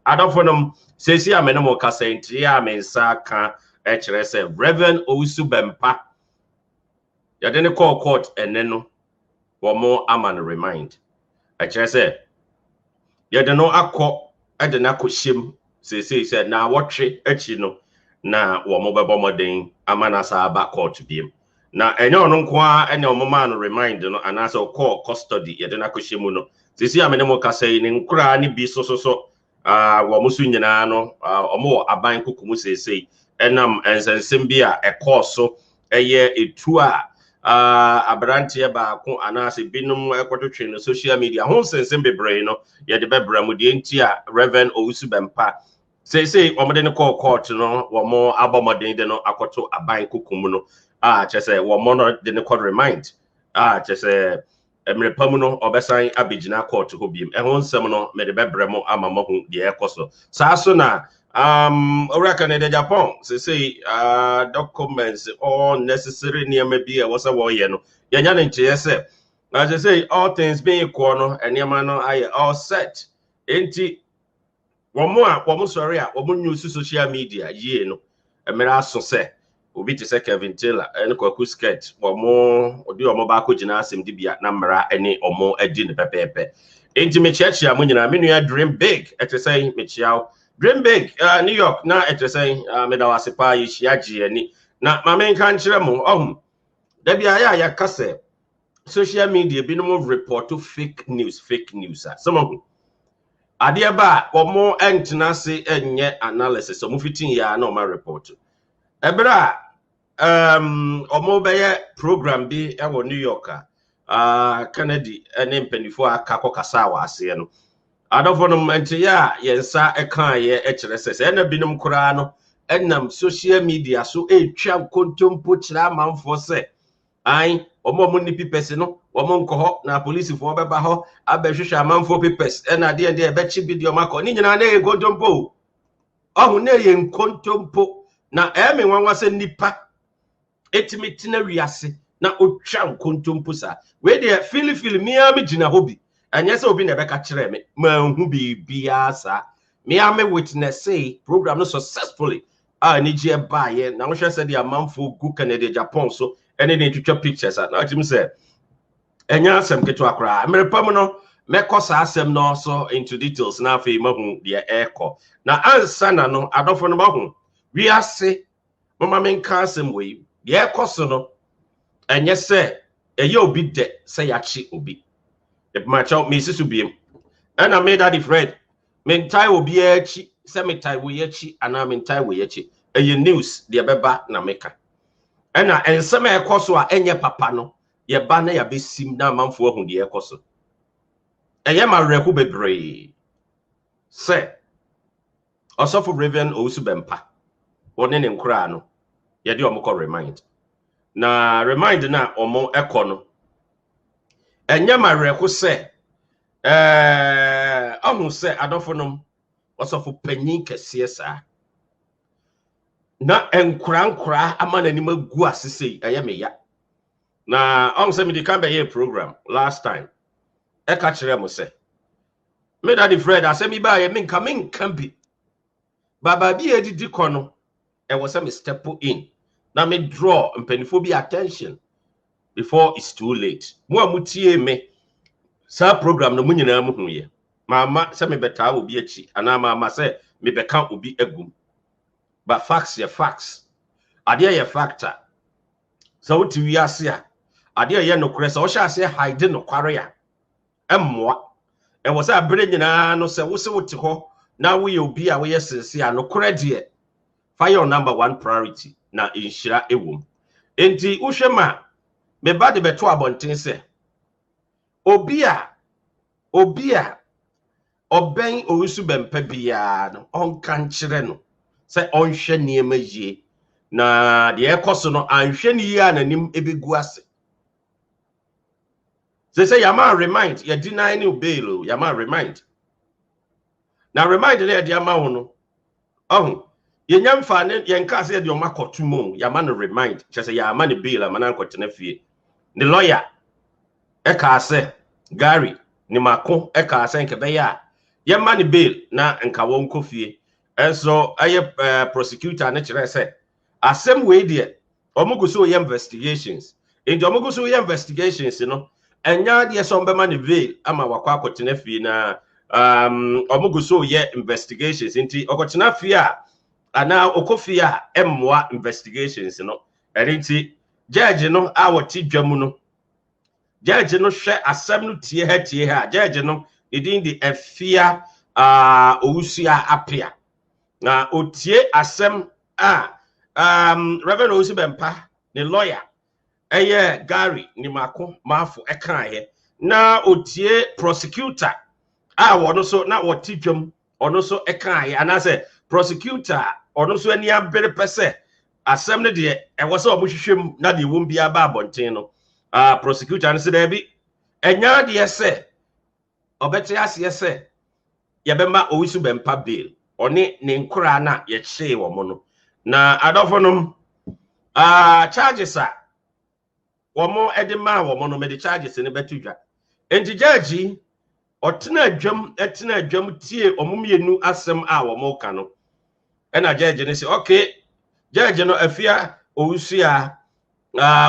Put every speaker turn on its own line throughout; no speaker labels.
Adolfonum says ya menamo kasentria mensa ka HRS Rev Owusu Bempah. Ya dene call court and then more aman remind. HRS ya deno akọ edena koshim said na watche echi no na wo mo bebo moden amana sa ba court biem. Na enye ono nko a enye omoma no remind no anasa call custody ya dena koshim no. Says ya menamo kasai ni nkura ni bi so wo musu nyina no omo aban kokumu sesei enam ensensem bi a ekoso eye etu a abrantie ba ko anase binum ekototwe no social media ho sensem bebre no ye de bebra mu de enti a Rev Owusu Bempah sesei omode ne call court no wo mo abomoden de no akoto aban kokumu no chese wo mo no de ne call remind chese Emrepamu no obesan abigina court ho biem ehon nsem no me de bebre mo amama hu de ekoso saa so na oraka ne de Agyapong say documents all necessary niam bi e wosa wo ye no yanya ne nche se as say all things being equal no eniam no aye all set enti womo sorry a womo news social media ye no emera so se obi te se Kelvin en kwaku skirt omo odi omo ba ko gina asem dibia na mra ene omo adi ne pepepe enti me chiachia mo nyina me nua dream big say me chiao dream big New York na say me da wasepa yi chiaji ani na ma me nka nkyere mo da bia ya kase social media bi no report to fake news some of ade ba omo entina se enye analysis omo fitin ya na omo report ebra omo beye program bi ewo New York Kennedy ene mpendifo akako kasa wa ase no adofo mente ya yensa ekan ye ekyerese ene binum kura no enam social media so etwa kontompo kira manfo se ai omo ni pipes no omo nkoho na police fo beba ho abehwehwe manfo pipes ena de ebechi video mako ni nyina na kontompo ohun na ye kontompo na eme nwanwa se nipa etimitina wiase na otwa nkontompo sa we de feel mia me gina hobi anya se obi na beka kire me ma hu bibia sa mia me witness say program no successfully ni je baaye na wo hwe se de amanfo gu Canada Japan so ene ne twitwa pictures na atim se enya asem keto akra Ameripam no mekosa asem no so into details na afi mahu de eko na ansa na no adofo no mahu wiase mama menka asem we ye koso no enye se eye obi de se yachi obi e ma chaw me sisu biem ana me that Fred mentai obi achi se metai wo yachi ana mentai wo yachi eye news de beba na meka ana ensema e koso a enye papa no ye ba na ya besim na manfo ahu de e koso eye ma reku bebre se osofo Rev Owusu Bempah woni ne nkura no ye de omko remind na omo ekono enye mareku se ohun se adofonom osofo panyin kese sa na enkura amana ni magu asese eye meya na ohun se me di kan be ye program last time e ka kire mo se me daddy Fred asemi ba ye menka bi baba bi edidi kono e wo se me step in na me draw mpenifo bi attention before it's too late mo amutie me sa program no munyina mu huye mama se me beta obi achi ana mama se me beka obi agum but facts ye facts ade ye factor so what we are see ade ye no kure so wo sha se hide no kware ya emmoa e wo sa bere nyina no se wo se wote ho na wo ye obi a wo ye sese a no kure de fire number 1 priority na inshira ewom enti uhwema me ba de beto abonten se obi a oben Owusu Bempah bia no onka nkire no se onhwe niema yie na de ekoso no anhwe ni yie ananim ebegu ase se yama remind ya deny ni bail yama remind na remind na de ama wo no yenya mfa ne yenka se de omakotumo yama no remind chese yama ne bail amana nkotena fie the lawyer eka ase Gary ni mako eka ase nke be ya ye money bail na nka won kofie enso aye prosecutor na kire say asem we de omugu so ye investigations enti omugu so ye investigations no enya de so mbema ne bail ama wakwa akotena fie na omugu so ye investigations enti okotena fie a ana okofie a emmoa investigations no enti judge no a woti dwamu no judge no hwe asem no tie ha judge no idin di afia Owusu apia na otie asem Rev Owusu Bempah ne lawyer Gary ni mako mafo ekaye na otie prosecutor wono so na woti dwam ono so ekaye anase prosecutor ono so ani abere pese asem ne de ewo se omohwehwem na de wom bia ba abonten no prosecutor ne se da bi enya de se obete ase se yebema Owusu Bempah bail oni ne nkura na ye hye wo mo no na adofonom charges wo mo edema wo mo no me de charges ne betudwa enti judge otena adwam tie omumienu asem wo mo ka no ena judge ne say okay judge no afia Owusu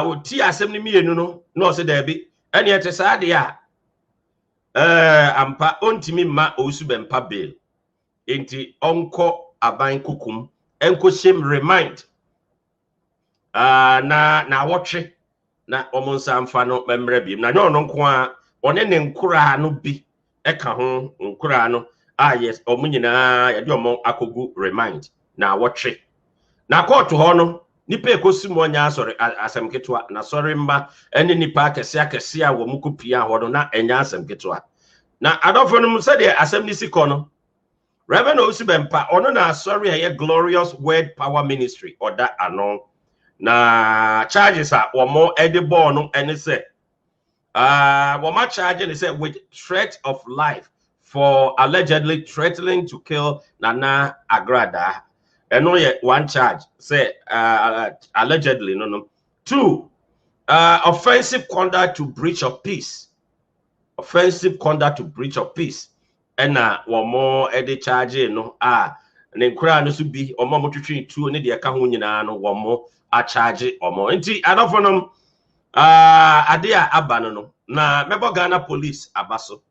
oti asem ne mienu no no se da bi ene ete sa de ampa ontimi ma Owusu Bempah bail enti onko aban kukum enko shem remind na wotwe na omonsa amfa no memre bi na nyo no nko a one ne nkura no bi eka ho nkura no yes omunyina ya de omon akogu remind na wotwe na court ho no nipa ekosi mo nya asori asem ketwa na sorry mba ene nipa akese a wo mukopia ho no na enya asem ketwa na adofo no se de asem ni siko no Rev Owusu Bempah ono na sorry a glorious word power ministry oda ano na charges wo mo edibo no ene se wo ma charge ne say with threat of life for allegedly threatening to kill Nana Agrada eno ye one charge say allegedly no 2 offensive conduct to breach of peace ena womo ede charge no ne nkura no so bi omo motwetwe tuo ne de ka ho nyina no womo a charge omo enti adofonom ade a abano no na mebo Ghana police abaso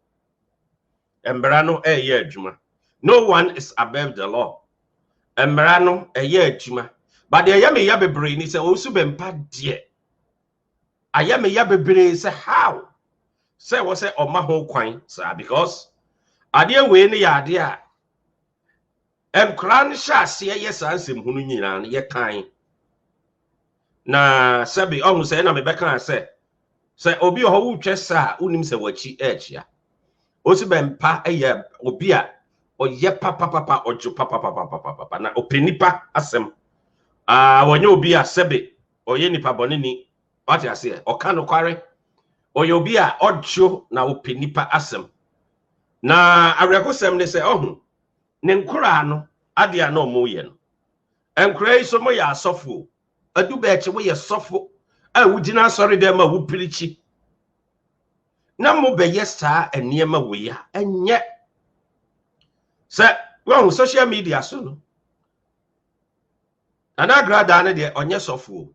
embra no eye adwuma no one is above the law embra no eye adwuma but de yame ya bebre ni se Owusu Bempah de ayame ya bebre se how say wo say oma ho kwan sir because ade we ni ya ade a enkran sha se ye sansem hunu nyina ye kan na sabi omu say na me beka say obi ho wu twesa unim se wachi echia Owusu Bempah eye obi a oye papa ojo papa na openipa asem wonye obi a sabi oye nipa bonini what I say o kan kware oye obi a ojo na openipa asem na arekosem ne say ohun ne nkura no ade a na omoye no enkura iso mo ya asofo adu ba eche wo ye sofo wugina sorry dem a wu pirichi na mo be yesa eniema wo ya enye se wo social media so no ana grada na de onye sofo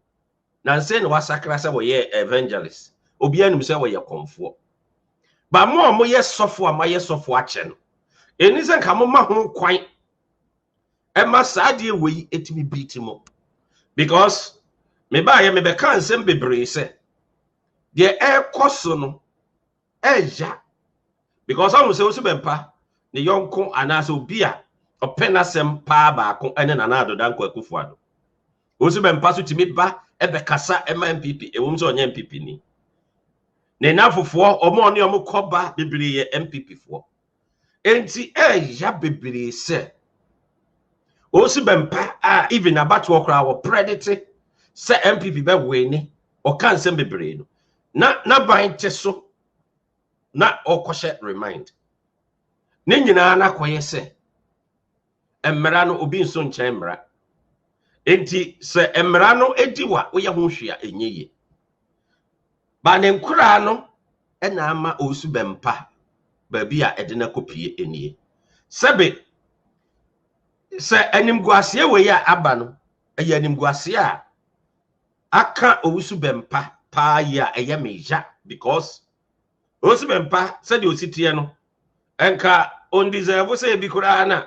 na nse ne wasakra se wo ye evangelist obi anum se wo ye konfo ba mo ye sofo ama ye sofo ache no eni se nka mo ma ho kwan ema saade we etimi bitimo because me ba ye me be kan sem bebre se de koso no eja because am se Owusu Bempah ne yonko anase obi a opena sem pa ba ko ene na na adoda nko akufo-addo Owusu Bempah so timi ba ebe kasa ema MPP ewum so onye MPP ni ne nafofo omo ne omo koba bebre ye MPP fo enti eja bebre se Owusu Bempah even about to okra wo predicate se MPP be weni o kan sem bebre no na ban teso na okoshe remind ne nyina na koye se emra no obi nso nchen mra enti se emra no ediwa wo ye ho hwea enyeye ba ne nkura no ena ama Owusu Bempah ba bi a ede na kopie enie sebe se animguasie we ya aba no eye animguasie a aka Owusu Bempah pa ya eye meja because Owusu Bempah said you sitie no enka on deserve say bi kura na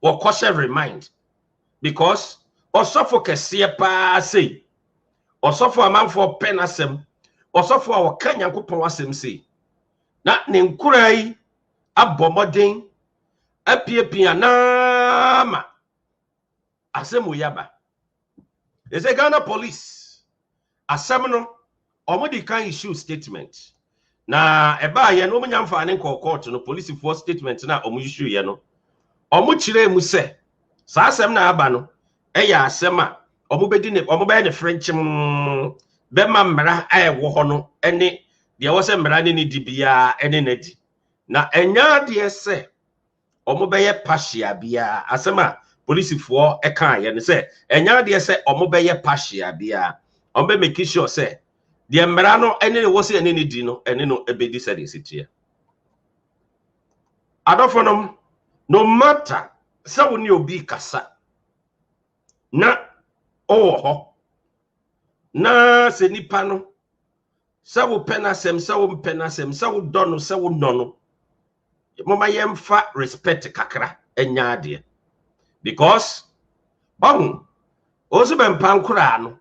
wo kwose remind because osofo kese pa say osofo amanfo pen asem osofo a wo kan Nyankopon asem say na ne nkura yi abomoden apiepia na ma asem yaba ese Ghana police asem no omodi kan issue statement na eba ye no omnyamfa ne court no police for statement na omu issue ye no omu kire mu se sa asem na aba no eya asem a omu bedi ne omu be ne french be ma mra wo ho no ene de wo se mra ne di bia ene nadi na enya de se omu be ye partia bia asem a police for e kan ye ne se enya de se omu be ye partia bia omu be make sure se de mra no ene ne wo se ene ne di no ene no ebedi se de sitia adofonom no matter se woni obi kasa na ho na se nipa no se wo penasem se wo penasem se wo dono se wo nono mama yemfa respect kakra enya ade because Owusu Bempah nkura no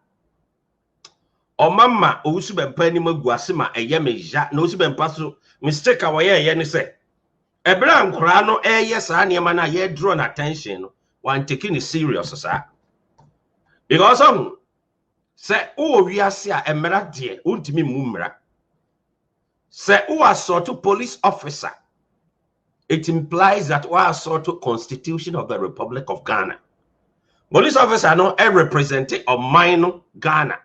omama Owusu Bempah ni maguase ma eye meja na Owusu Bempah so mistake a woye ne se ebra nkura no eye sa ne ma na ye draw na attention no one taking it serious sa because se o wiase a emra de untimi mumra se o assault to police officer it implies that we assault to Constitution of the Republic of Ghana. Police officer no representing a minor Ghana.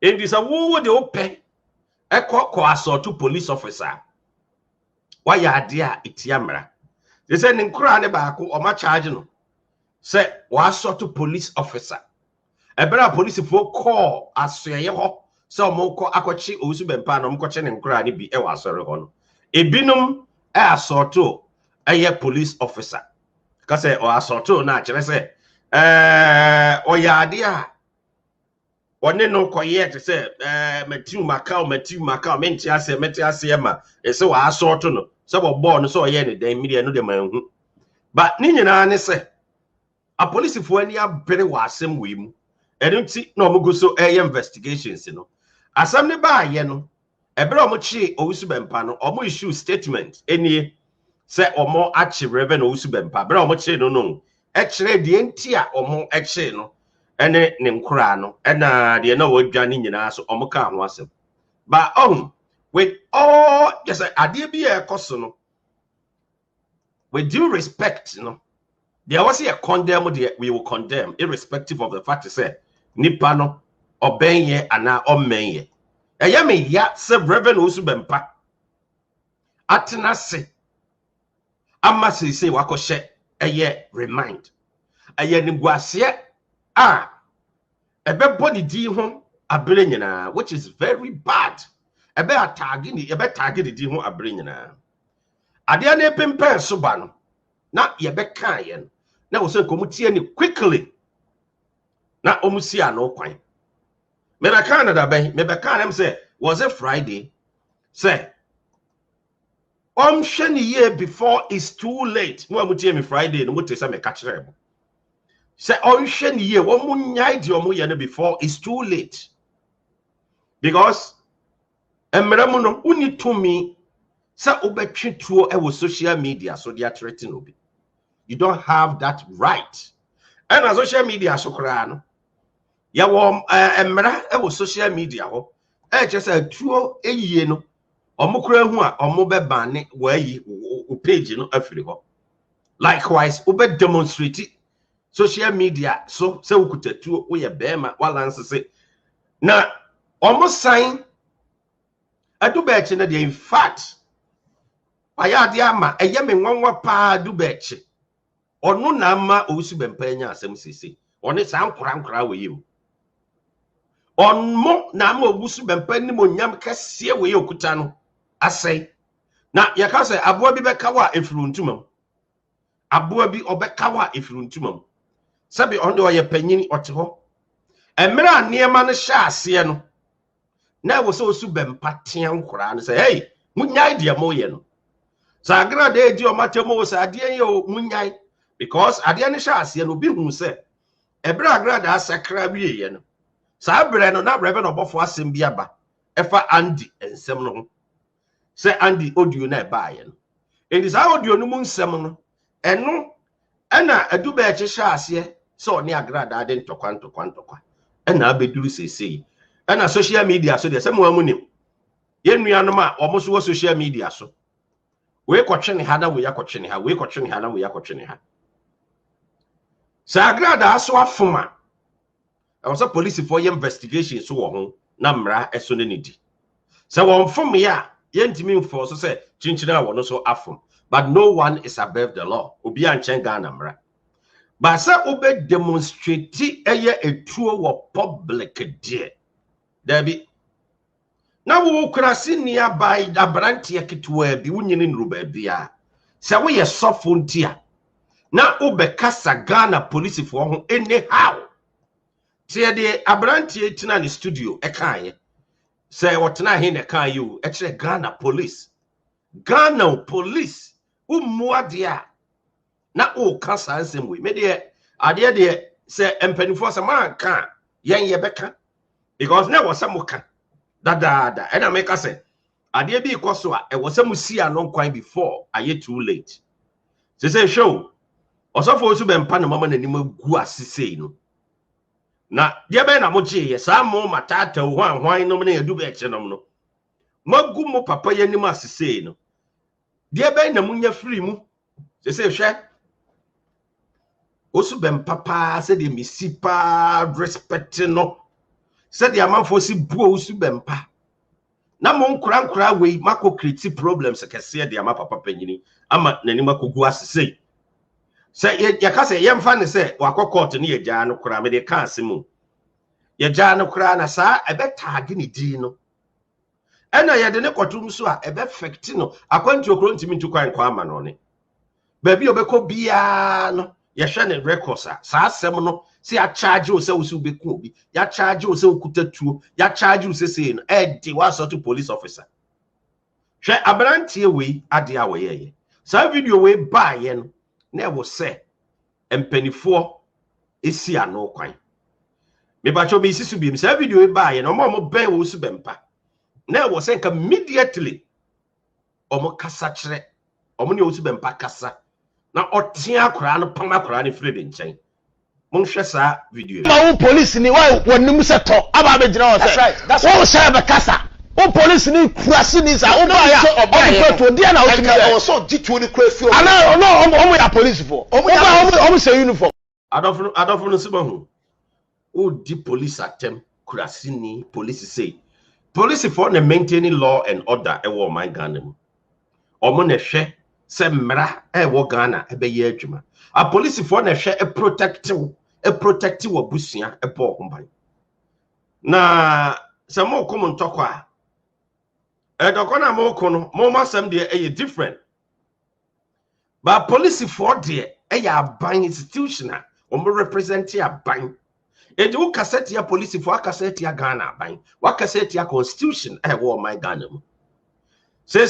In this wo de open ko assault to police officer. Why ya dia itiamra. They say nkura ne ba ko o ma charge no. Say wa assault to police officer. Ebra police for call asoye ho. Say o mo ko akwachi Owusu Bempah no mo ko che ne nkura ne bi e wa asore ho no. Ebinum assault to police officer. Because or assault na chere say oyade a one no koye te say Matthew Macau menti ase ma e say wa assault no so bo no so oye ne dan media no de manhu but ni nyina ne say a police fo ani abere wa asem we mu enunti na omugo so investigations no asem ne ba ye no ebere omuchi Owusu Bempah no omu issue statement enie se omo achi Rev Owusu Bempah ebere omuchi no ekire de enti a omo ekire no ene ne nkura no ena de na wodwa ni nyina so omo ka ho asem but with all yes ade bi e koso no with due respect no there was a condemn we will condemn irrespective of the fact say nipa no obenye ana omenye eya me ya se Rev Owusu Bempah atena se ama se wakoshe eye remind eye niguase ebe body di ho abere nyina which is very bad ebe tag di ho abere nyina ade na epempen so ba no na ye be kan ye na wo se komutie ni quickly na omusi ano kwan me be kan da ben me be kan am say was it Friday say sheni year before it's too late mo amutie me Friday no mo te say me ka kire mo say sheni year wo mo nyai di omo ye no before it's too late because emremu no uni to me say obetwe tuo e wo social media so they are threatening obi you don't have that right and on social media so kra no ya wo emra e wo social media ho e che say tuo eyie no omukura hu a omobe ne wayi o page no afiri ho likewise obe demonstrate social media so se ukutatu wo ye bema walance se na omo sign adubeche na de in fact ayade ama eye me nwanwa pa adubeche onu na ama Owusu Bempah nya asem sisi oni sa nkura we yim onmo na ama Owusu Bempah ni monyam kase we okuta no asai Na yaka say aboa bi beka wa efiruntumam. Aboa bi obeka wa efiruntumam. Sabi onde oye panyini ote ho. Emra niema no hya ase no. Na wo so Owusu Bempah tean nkura no say hey, munyai de mo ye no. Sa agra de di o matemo sa ade ye o munyai because ade no hya ase no bi hu say ebra agra da asakra bi ye no. Sa abre no na brebe no bofo asem bi aba. Efa Andy ensem no ho. Say Andy audio na ba ye no. Enti sa audio no mu nsem no eno ena adube e hye ase so ne agra da de ntokwa. Ena abeduru sesei. Ena social media so de se mo amunim. Ye nuanom a omo so social media so. We kwotwe ne ha na we yakotwe ne ha. We kwotwe ne ha na we yakotwe ne ha. Sa agra da so afoma. E was a police for investigation so wo ho na mra eso ne nidi. Sa won fom ya yentimi mfo so say chinchina wo no so afom. But no one is above the law. Obi anchen Ghana mra. But say obe demonstrate eye etuo wo public die. There be na wo krasi nia by abrante ketewa bi wunyini nruba bia. Say we ye sofo ntia. Na obe kasa Ghana police for ho anyhow. Say the abrante tina ni studio e kan ye. Say what na he ne kan you e kire Ghana police. Ghana police umuadia na o kasa ansem we me de ade de say empanifo say man kan yen ye beka because na was some kan da and I make us say ade bi ikoso a e was some see anon kwan before aye too late. Say show osofo Owusu Bempah na mama nanim agu asise no na de be na mo je ye sa mo matata hwan no na edu be che no magu mo papa yanim asise no de be na munya free mu say hwe Owusu Bempah pa say de misipa respect no say de amanfo si bu Owusu Bempah na mo nkura we mako create problems kese de ama papa panyini ama nanim akogu asise say ya ka say yemfa ne say wakọ court ne ye gya no kura me de ka asemu ye gya no kura na sa ebe tag ni di no ena ye de ne kwatum so a ebe effect no akwanti okro ntimi ntukwan kwa ama no ne baby obekọ bia no ye hwe ne records a sa asem no si a charge o se Owusu beku obi ya charge o se okutatuo ya charge o se sei no di wa so to police officer hwe abrantie we ade a we ye sa video we ba ye no na wo se empanifo esi ano kwan me ba cho be sisu bi sa video we ba ye no mo ben Owusu Bempah na wo se nka immediately omo kasa kire omo ne Owusu Bempah kasa na otia akura no pam akura ne free de nchen mon hwe sa video
ma wo police ni wa wonim se to aba be gina wo se wo se be kasa wo police ni kurasi ni sa wo ba ya o to dia na wo tumi o so dituo ni kura fi o ana no omo ya police for omo se uniform
adofo no siba hu o di police atem kurasi ni police say police for na maintaining law and order e wo man Ghana mu omo na hwe se mra e wo Ghana e be ye adwuma a police for na hwe e protective wo busua e bo homban na se mo kom ntokwa e dokọ na mo ko no mo masem de e different but police for de e ya ban institutional o mo represent ya ban e de wo cassette ya police for cassette ya Ghana ban wa cassette ya constitution e wo my Ghana mu say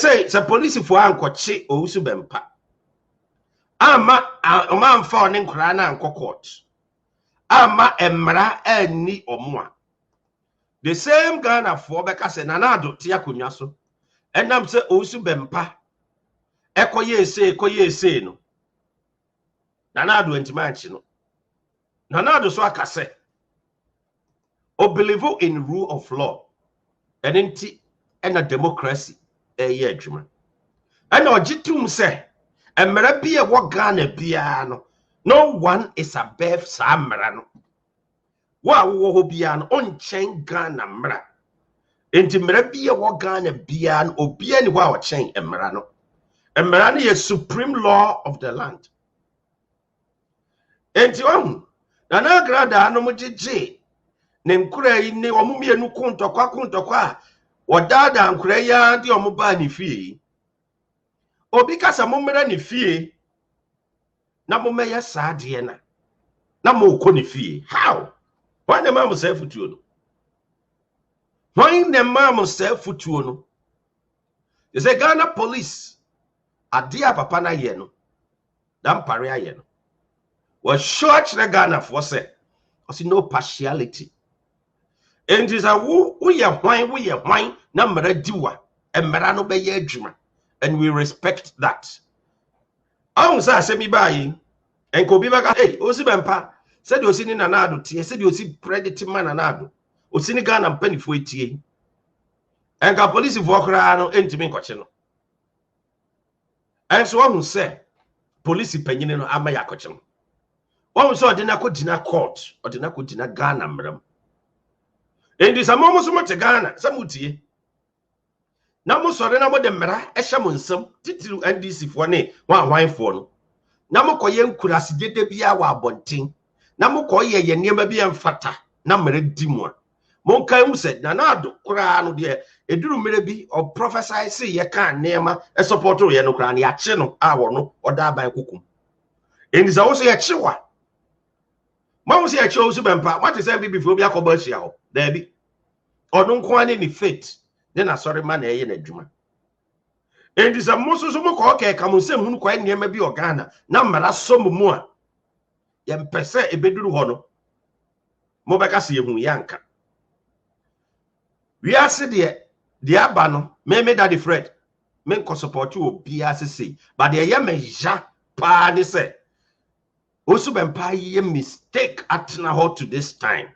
police for ankoche Owusu Bempah ama amfa one nkura na anko court ama emra ani omwa the same Ghana for beka se nanado te akonwa so enam se Owusu Bempah ekoye ese no nanado antimanchi no nanado so akase o believe in rule of law and in a democracy ye adwuma and ogitum se emra bia wo Ghana bia no one is above samra no wa wo bia no onchen Ghana mra enti mra bia wo Ghana bia no obia ni wa o chen emra no ye supreme law of the land enti na na grada no mugije ne nkura yi ne omumienu kuntokwa wodada nkura ya di omuba ni fie obi kasa momera ne fie na momeya saade na mo ko ne fie. How? Why the man say futuo no? Why the man say futuo no? They say Ghana police adia papa na ye no. Dan pare aye no. Was short the Ghana for say no partiality. And is a we are wine na mera diwa e mera no be ye adwuma, and we respect that. I say me buy and ko bi baka hey Owusu Bempah said you see ni nanado tie said you see predator man nanado o see ni Ghana mpanifo etie and ka police for kra no entimi nkɔkye no and so who say police panyine no ama yakɔkye no who say odina ko dina court odina ko dina Ghana mram and this amomo so much Ghana samutie na mo sɔre na mo de mmara ɛhye mo nsam titiru NDC fo ne wan fo no na mo koye nkurasi dede bia wa abonten na mo koye ye niema bia mfata na mmara di mu a mo nkan mu se na ado kura no de eduru mmara bi o prophesy say ye kan niema e support ye no kura na ya kye no a wo no oda ban kokum eniza wo so ye kyewa ma wo so ye kye Owusu Bempah what is every before bia ko ba hia ho da bi odun ko ani ni faith then sorry man e ye na adwuma. And this a most so mo ko ka mo sem hunu kwa niema bi Ghana na mmara som mu a ye mpese ebeduru ho no mo beka se ehun yanka we ase de aba no me daddy Fred me ko support obi asese but de ye me ja pa ni se Owusu Bempah ye mistake atna ho to this time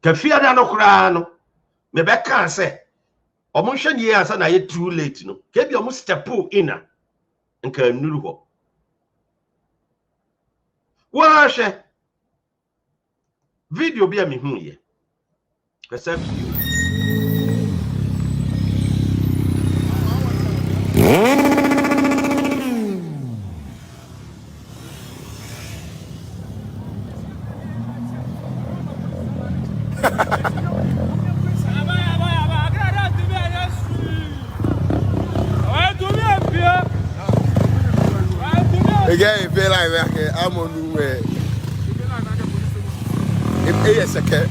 ka fiada no kura no me beka say omo hwe ne asa na ye too late no ke bi omo step in na nka nuru ho wa hwe video bi a me hu ye pesa video
Again, feel like I'm on the way. Yes, okay.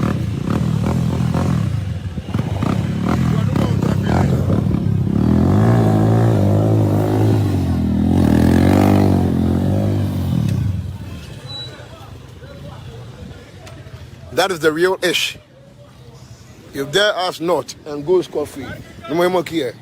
That is the real ish. If there us not and goes coffee, no more here.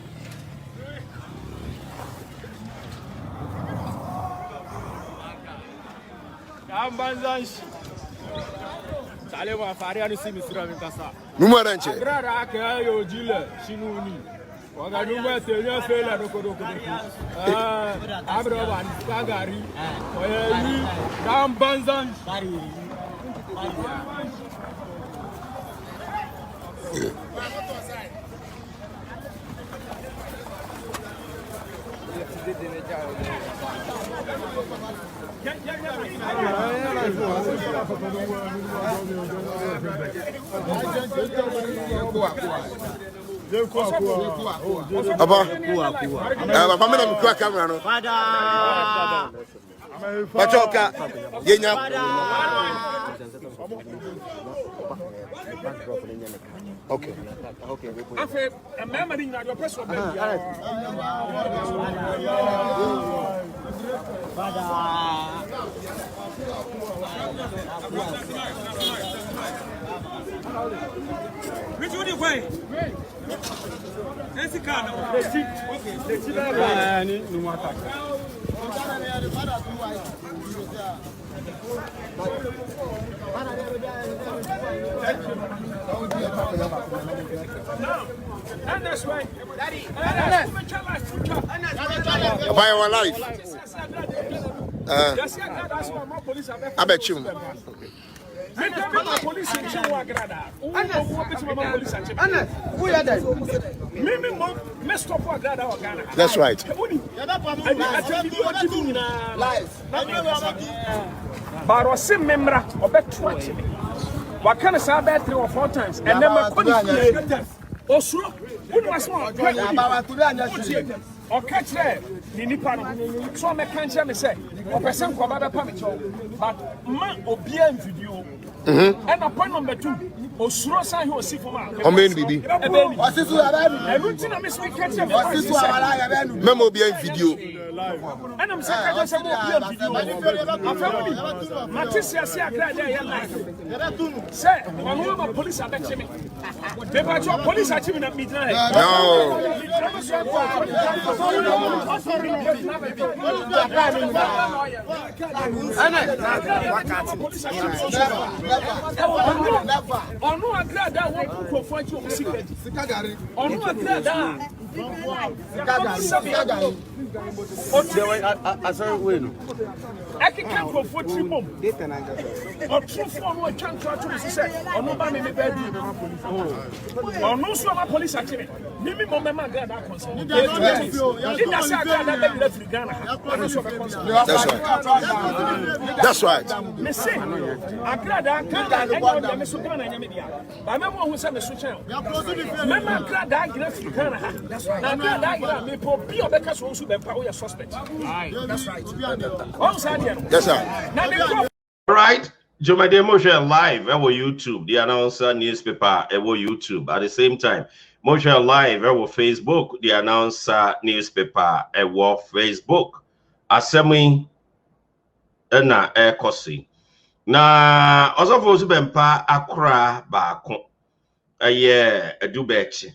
Okay. Okay.
Which one you going? Let's see. And that's right.
By our life. I bet you. That's right.
But I see member of bet 20. What can I say about 3 or 4 times? And then my also, who was one? Or catch there. nipa no so me kan che me say o person ko ba be pa me cho but ma obi an video and point number 2 osuro san he osi for ma
o me bibi
osisu ara e rutina me speak catch me
osisu ara ya be nu memo obi an video
and I'm saying catch me obi an video afebi matisia se akra dey ya life say one ma police abeche me be ba cho police achi me na midnight
no
onu agrada won kofo achi o secret onu agrada I can't go for 3 months. Or 2 4 no chance to say or no ba me bed. Or no so my police actually. Mimi mo me ma grada concern.
That's right.
Me say agrada can I me so Ghana nya me dia. Ba me mo hu say me so chen. Me ma agrada gira fi Ghana ha. Na agrada gira me po bi obeka so Owusu Bempah we suspect. That's right.
Yes sir.
All right. Jomade Moshe live at YouTube. The announcer newspaper at YouTube. At the same time, Moshe live at Facebook. The announcer newspaper at Facebook. Asemi na ekosi. Na also for Owusu Bempah akra baako. Aye edubechi.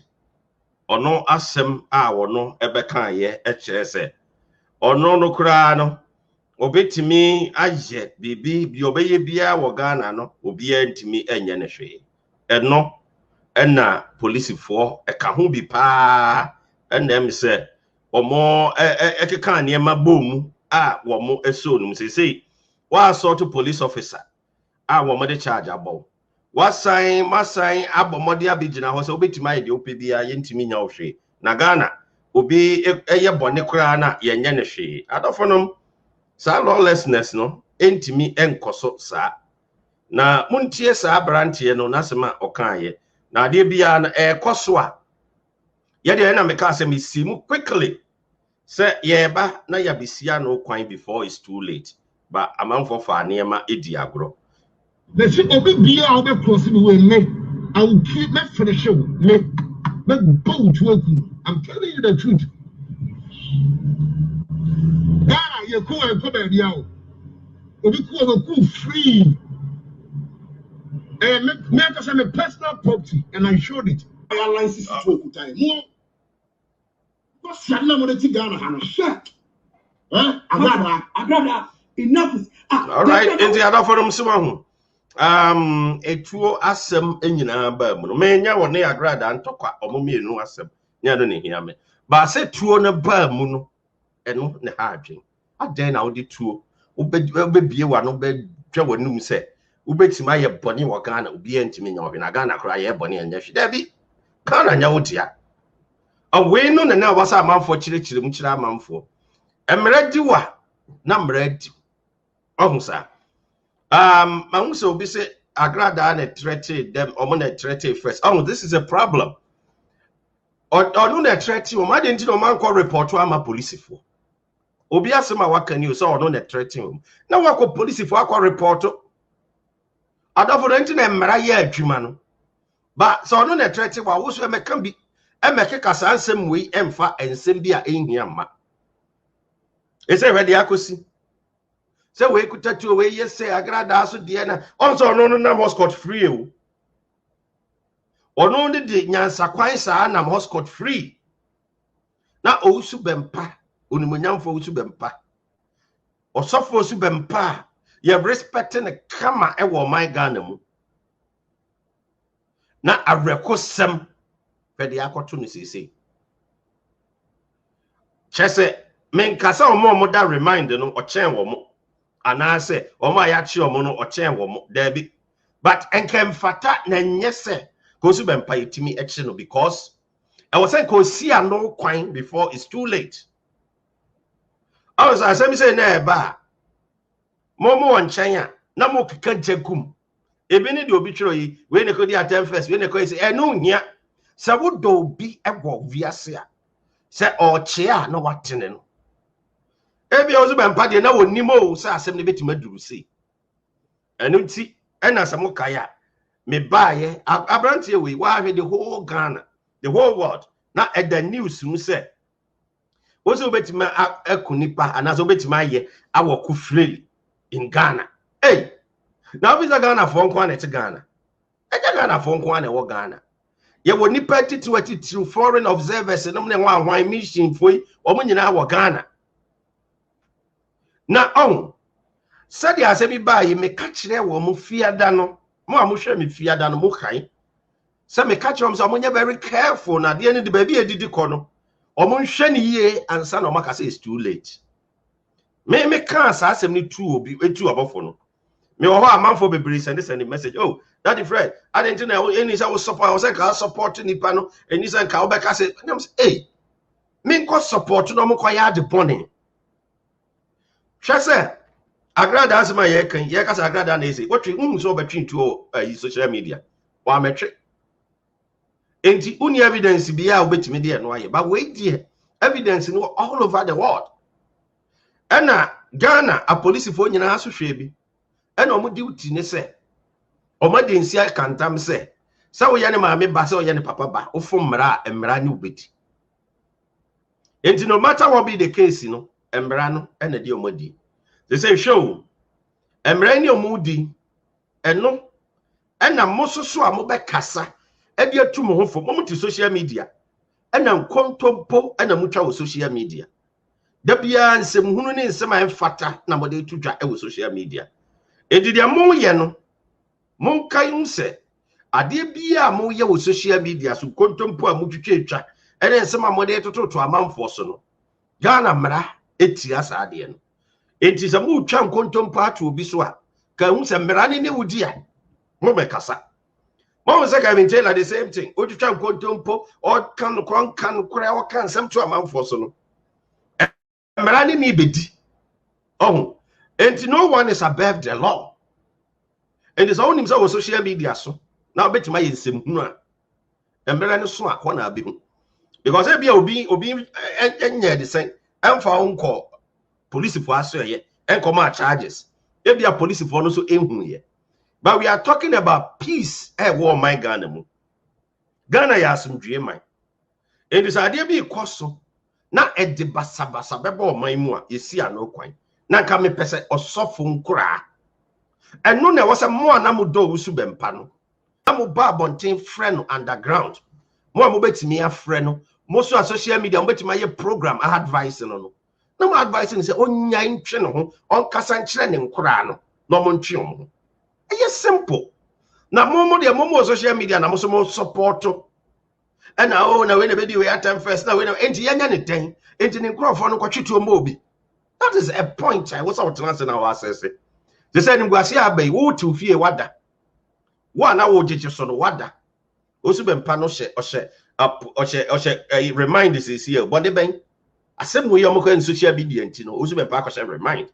Ono asem a wono ebeka ye ekire se. Ono no kura no obetimi aye bibi bi obeye bia wo Ghana no obia ntimi enye ne hwe eno na policefoɔ eka ho bi pa na em se omo ekeka niema bomu a wo mo eso no sesei wa assault police officer a wo mo de charge abo wasan masan abomode abegina ho se obetimi aye de opebia ye ntimi nya hwe na Ghana obi eye bone kura na yenye ne hwe adofonom sa lawlessness no entimi enkoso sa na muntie sa brantie no nasema okaye na de bia na ekoso a ye de na meka asem isimu quickly say yeba na yabisia no kwan before it's too late but amanfo fa niema edi agro
the shit obi bia obi cross me we me I will keep me finish me go to I'm telling you the truth. You go and come back here. Obi go free. Make us a personal property, and I showed it. I license to Okutai. More. What's your name on the Ghana? I'm shut. Agrada. Enough.
All right. In the other forum, Sumahu. Etuo asem enyina ba mu no menya woni agrada ntokwa omomie no asem nya do ne hia me ba se tuo ne ba mu no eno ne ha adwen aden na odi tuo obebie wa no be twa wonum se obetima ye bone wo Ghana obi antimi nya obi na Ghana kra ye bone anya hwe da bi Ghana nya wotia awe no na wasa amanfo kirikire mu kira amanfo emredi wa na mredi ohusa man so be say agrada na threaten them or na threaten first. Oh, this is a problem. Or no na threaten o ma dey nti no man call report to ama police for. Obi asema waka ni so no na threaten. Na wako police for akwa report. Adofo no nti na mmara ye adwuma no. Ba so no na threaten wa wo so emeka bi emeke kasa ansem we emfa ensem bi a enhia ma. E say ready akosi. Say we could touch away, yes, say agrada so diana. Also, no was scot free. Or no the nyansa kwansa na was scot free. Na Owusu Bempah, unimunyam for Owusu Bempah. Or so for Owusu Bempah, you respecting a kama ewo my Ghana mu. Na a rekosem pedi opportunity say. Chese men kasa omo da remind no o chen wo mo. And I say, Oma yachi omono ochen womo debi. But enkem fata na nyese Owusu Bempah itimi echino because I was saying kosi no kwan before it's too late. I was say na eba momo onchenya na mo kika jekum. Ebe ni de obi twiro yi we ne ko di atem first we ne ko say enu hia se wo do bi ego viase a se o che a na watene no Ebi Owusu Bempah de na wonimo say asem ne betima duru sei. Enu nti ena samo kaya me baaye abrantie we wa hwe the whole Ghana, the whole world. Na at the news mu say Owusu betima akunipa anazo betima ye awoku freely in Ghana. Hey, now visa Ghana for nko na te Ghana. Eja Ghana for nko na wo Ghana. Ye wo nipa titiwati foreign observers no ne wan mission foi omo nyina wo Ghana. Na said ya se bi ba ye me ka kire wo mo fiada no mo a mo hwe me fiada no mo kan se me ka kire mo so mo nya very careful na de ni de ba bi edidi ko no omo hwe ni ye ansa na o maka say it's too late me kan sa asem ni tu obi etu abofo no me wo ho amanfo bebre send the message oh that the friend I didn't know any say support I say ka support nipa no eni say ka obeka say hey me ko support no mo kwa ya de bone hwe say agrada asema ye kan ye kasa agrada na ese what we so between two social media wa metwe enti uni evidence bia obetimi de no aye but wait there evidence no all over the world ena Ghana a police fo nyina so hwe bi ena omo duty ne se omo de nsia kantam se wo ye ne maame ba se wo ye ne papa ba ofo mmra ne obeti enti no matter what be the case no mmra no ena de omo di. They say show emrani omudi eno ena mososo a mo be kasa e de atu mo hofo mo ti social media ena nkontompo ena mutwa wo social media da bia nsem hunu ne nsem an fata na mo de tutwa e wo social media edidia mo ye no mo kai nse ade bia mo ye wo social media so nkontompo a mutwitwa etwa ena nsem a mo de tototo amanfo so no Ghana mra eti asa ade no enti se mu twa nkontompo atu obi so a ka hu se mmerane ne wudi a mo be kasa mo se ka bin tell the same thing o twa nkontompo o kan kura o kan sem to amanfo so no mmerane ni bedi enti no one is above the law and is only himself on social media so now bet my nsem hunu a mmerane so a ko na abehu because e bia obi enye de sen emfa unko police for us here and come out charges. If they are police for no so here. But we are talking about peace war my Ghana. Ghana ya some dream mine. And this idea be coso. Na at the basa bebo my mua, you see a no coin. Na kame pese or sofun kura. And no there was a more namudo Owusu Bempah. Namu barbontin friend underground. More mobeti me a friend. Most of social media mobeti my program I advice no. No more advice say onya ntwe no ho on kasa nkyere ne nkora no no mo ntwe ho e simple na momo de momo social media na mo so mo support and na we na be di we atam first na we na enti yanya ne den enti ne nkrofo no kwatweto mo obi that is a point I was out to na wa assess they said ngwase abai wo tu fie wada wo na wo jeje so no wada Owusu Bempah no hye remind this is here but ben asem we yom ko social media nti no Owusu Bempah akọ remind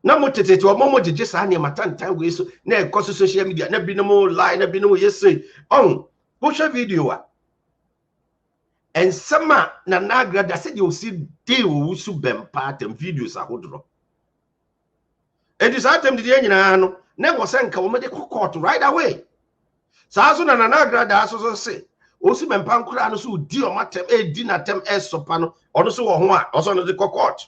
na mo tetete o mo jeje sa ne matantan we so na e ko social media na bi no mo lie na bi no yesi wo share video a ensema na nagrada se de o si de Owusu Bempah tem videos ahodro e dis atem de nyina no na go se nka wo me de court right away sa so na nagrada so se Owusu Bempah nkura no so di o matem di na tem sopa no ono so wo ho a oso no de court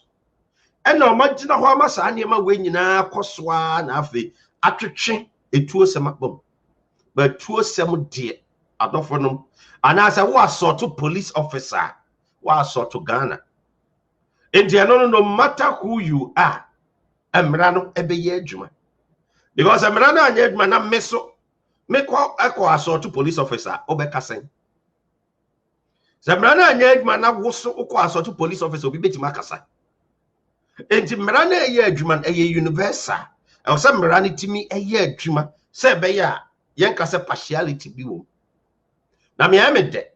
e na o magina ho ama sa ne ma we nyina kosoa na afi atwetwe etuo semakpom ba tuo sem de adofo no ana say wo assault police officer wo assault Ghana enti no matter who you are emra no ebeye adwuma because emra no anya adwuma na meso mekọ assault police officer obekasen Zemrana anya adwuma na woso ukọ assault police officer obi betima akasa enti mrana eye adwuma eye universal e se mrana timi eye adwuma se be ya yen kase partiality bi wo na me amede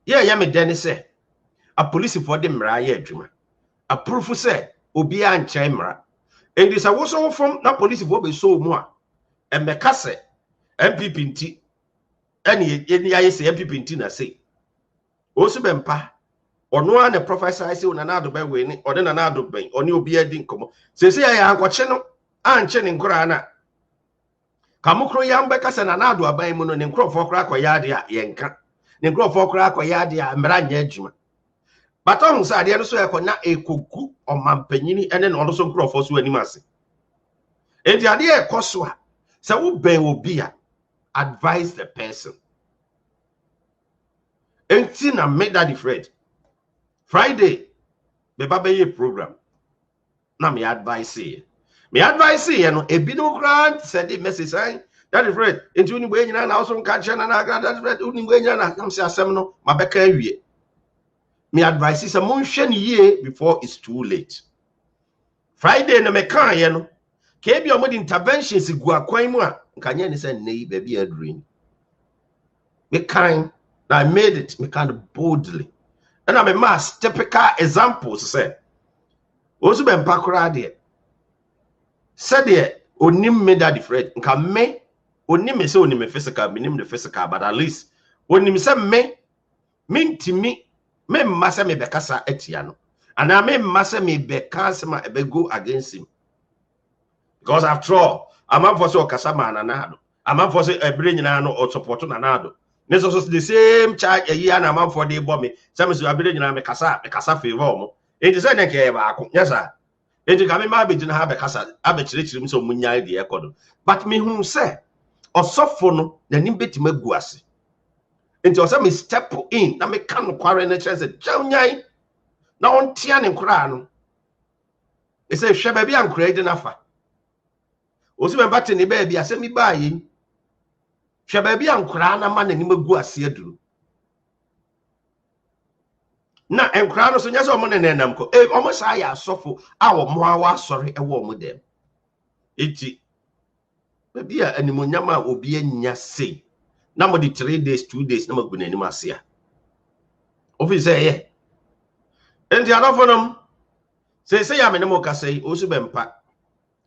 ye me de ne se a police for de mra ye adwuma a proof se obi a nche mra enti se woso from na police for be so mu a e me kase MPP nti eni aye se MPP nti na se Owusu Bempah ono an professor say Nanado be we ni ode Nanado ben oni obi adi nkomo se ya ankoche no anche ne nkora na kamukro ya mbeka se Nanado aban mu no ne nkrofo kra akoya ade a yenka ne nkrofo kra akoya ade a mbra nya adwuma baton sa ade no so ekona ekogu omampanyini ene no so nkrofo so animase enti ade ekoso a se wo ben obi a advise the person enti na make that different Friday be baba ye program na me advise ye no ebi no grant said the message saying that is right enti uni gbe nyina na also nka che na grant that is right uni gbe nyina na am say asem no mabeka awie me advise say mon hwe ne ye before it's too late Friday na me kan ye no ke bi omodi interventions gu akwan mu a nka nye ne say nei ba bi adrin me kan I made it me kind of boldly and I'm a mass typical examples say Owusu Bempah kura de said there onim me that different nka me onim say onim physical minim the physical but at least onim say me ntimi me massa me bekasa etia no and I me massa me bekasa ma ebe go against him because after all I'm for so kasa ma nanado I'm for say ebre nyina no or support nanado neso so the same charge a year na man for the bomb me some so abere nyina me kasa favor mo enti say na ke ba ako yes sir enti ka me ma be gina ha be kasa abechire me so munya de ekodo but me hu say osofo no na nim betima gu ase enti o say me step in na me kan no kware na chese jawnyai na on tia ne nkura no e say hwe ba bia nkura de nafa Owusu Bempah te ne ba bia say mi ba yi hwe ba bia nkura na ma na nim gu ase aduru na enkura no so nya so mo ne nam ko o mo sa ya asofo a wo mo awa asori e wo mo dem eti baby a animonyam a obi anya sei na mo di 3 days 2 days na magu nanim ase a ofi say ye enti anofonom say ya me ne mo ka say Owusu Bempah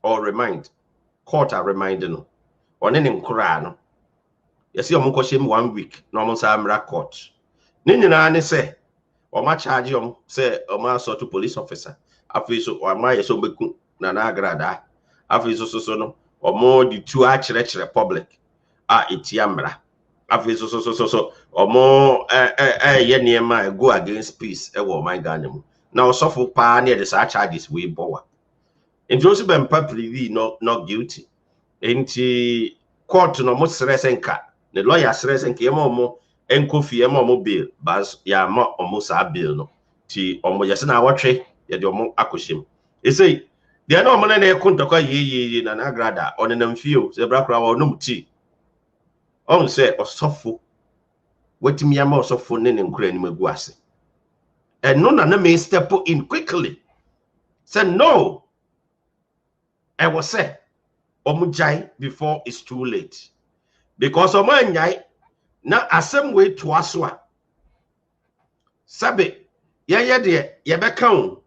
or remind court a remind no one ne nkura no yesi o mo ko shem 1 week na mo sa amra court ni nyina ne say o ma charge say o ma so to police officer afi so o ma yeso beku na agrada afi so no o mo di two a chere public a etiamra afi so o mo ye niema go against peace e wo my ganem na o sofo pa na the charges we bowa enti Owusu Bempah plead not guilty enti court no mo sresenka the lawyer sresenka e mo enkofi e mo bail bas ya ma omo sa bail no ti omo yese na awotwe ye de omo akoshim e say de na omo na ekontokwa ye na agrada onenam fio se brakra wa onum ti on say osofo wetimi ya ma osofo ne nkura ni magu ase and no na me step in quickly say no I was say omujai before it's too late because omo anyai na asem we to aso sabe ye de ye beka o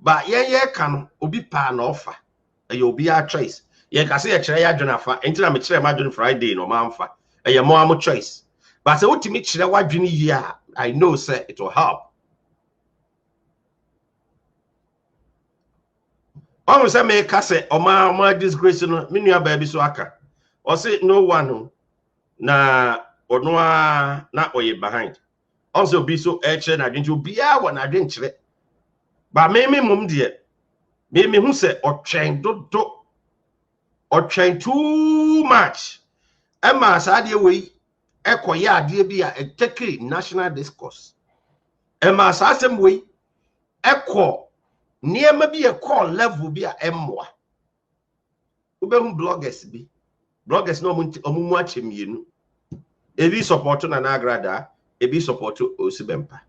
ba ye ka no obi pa na ofa e obi a choice ye ka se ye kire ya dwena fa enti na me kire ma dwena Friday no ma mfa e ye mo am choice but say utimi kire wa dwena yi a I know say it will help o say me ka say o ma disgrace no me nua ba bi so aka o say no one na Onwa na oye behind. Also be so na didn't you be a one I didn't chire. But me mum dear. Me who say or train or train too much. Emma Sadia way echo ya dear be a take national discourse. Emma Sassam way echo near maybe a call level be a emwa. Ube bloggers be bloggers no much him you know. Ebi support na agrada ebi support Owusu Bempah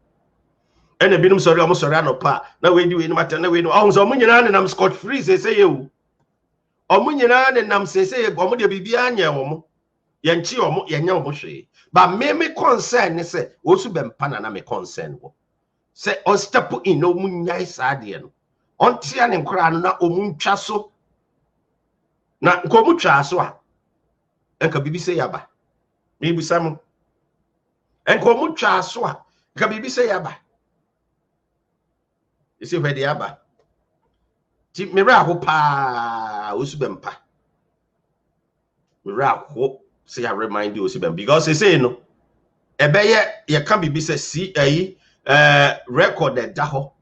ene binum sorry omo sorry anopa na we di we no matter na we no onzo omo nyina ne nam scot free say yewu omo nyina ne nam say omo de bibia anya omo ye nchi omo ye nya omo hwe ba me concern ne say Owusu Bempah na me concern wo say on step in no munyai saade no on tia ne nkora no na omu ntwa so na nkomu twa so a enka bibi say yaba Maybe some and come twa so a ka bibi say yaba You see where the aba. Ti mira ho pa Owusu Bempah. Mira ho say I remind you Owusu Bempah because they say no. Ebeye ye can be say record that daho.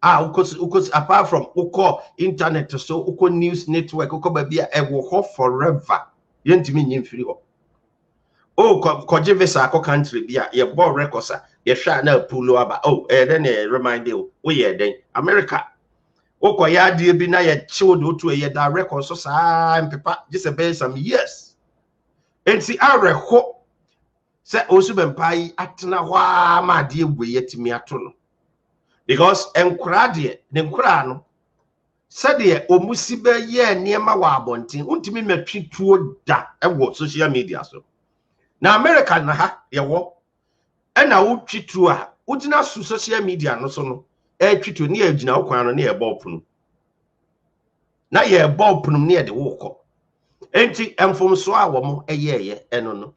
Ukos apart from uko internet so uko news network uko babia e wo ho forever. Yentimi nyimfiri ho. Oh, koje visa ko country bia ye bo records ye hwa na pulo aba. Oh, then remind you we ye den America. Oko ya die bi na ye child otu ye da records so sa mpepa just about some years. Enti areho se Owusu Bempah yi atena hwa ma de egwe yetimi ato no. Because enkura de ne nkura no said de omusi be ye niema wa abontin untimi metwi tuo da ewo social media so. Na America na ha ye wo na wo twituo a ugina su social media no so no twituo ne agina okwan no ne ye bopunu na ye bopunu ne ye de wo enti emfomso a wo mo eyeye eno no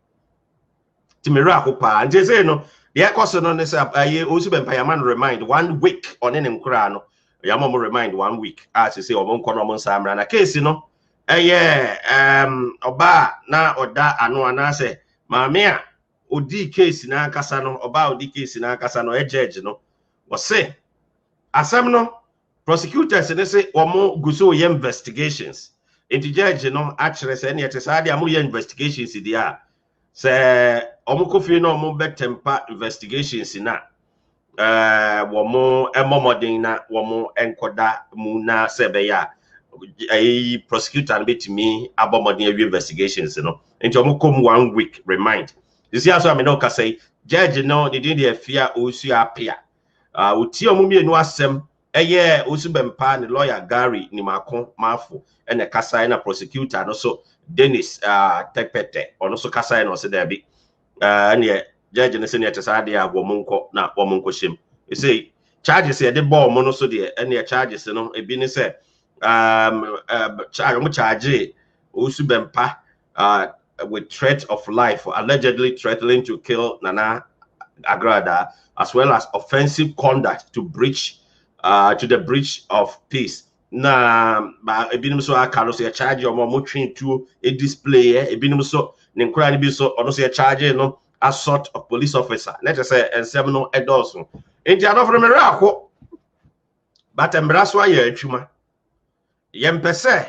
timira ko pa nje say no the ekoso no ne say Owusu Bempah yaman remind 1 week on in nkura no yamom remind 1 week as say o mo nkono mo nsamra na case no oba na oda ano ana say maame a odi case na akasa no oba odi case na akasa no judge no was say asem no prosecutors ne say omo guso ye investigations into judge no actually say ne yetesa de amu ye investigations dia say omo kofi no omo betempa investigations na womo emomodin na womo enkoda mu na sebeya prosecutor betimi abomodin awi investigations no into omo come 1 week remind. You see, also I mean, no, say judge no, they didn't fear Owusu appear. Uti omo mienu asem, Owusu Bempah and lawyer Gary Nimakon Mafu and the kasa na prosecutor and also Dennis Tekpete, or also kasa and also there be and yeah, judge and the senator sadia womunko na womunko shim. You see, charges here the ball mono so there and the charges, you know, a business say charge Owusu Bempah with threat of life for allegedly threatening to kill Nana Agrada, as well as offensive conduct to the breach of peace. Na ebinum so akaro so charge your mom train to a display ebinum so ninkura ni bi so ono so charge no assault of police officer. Let us say and seven no edoso. Enti adofo me rakwo but embraso aye atwuma yempese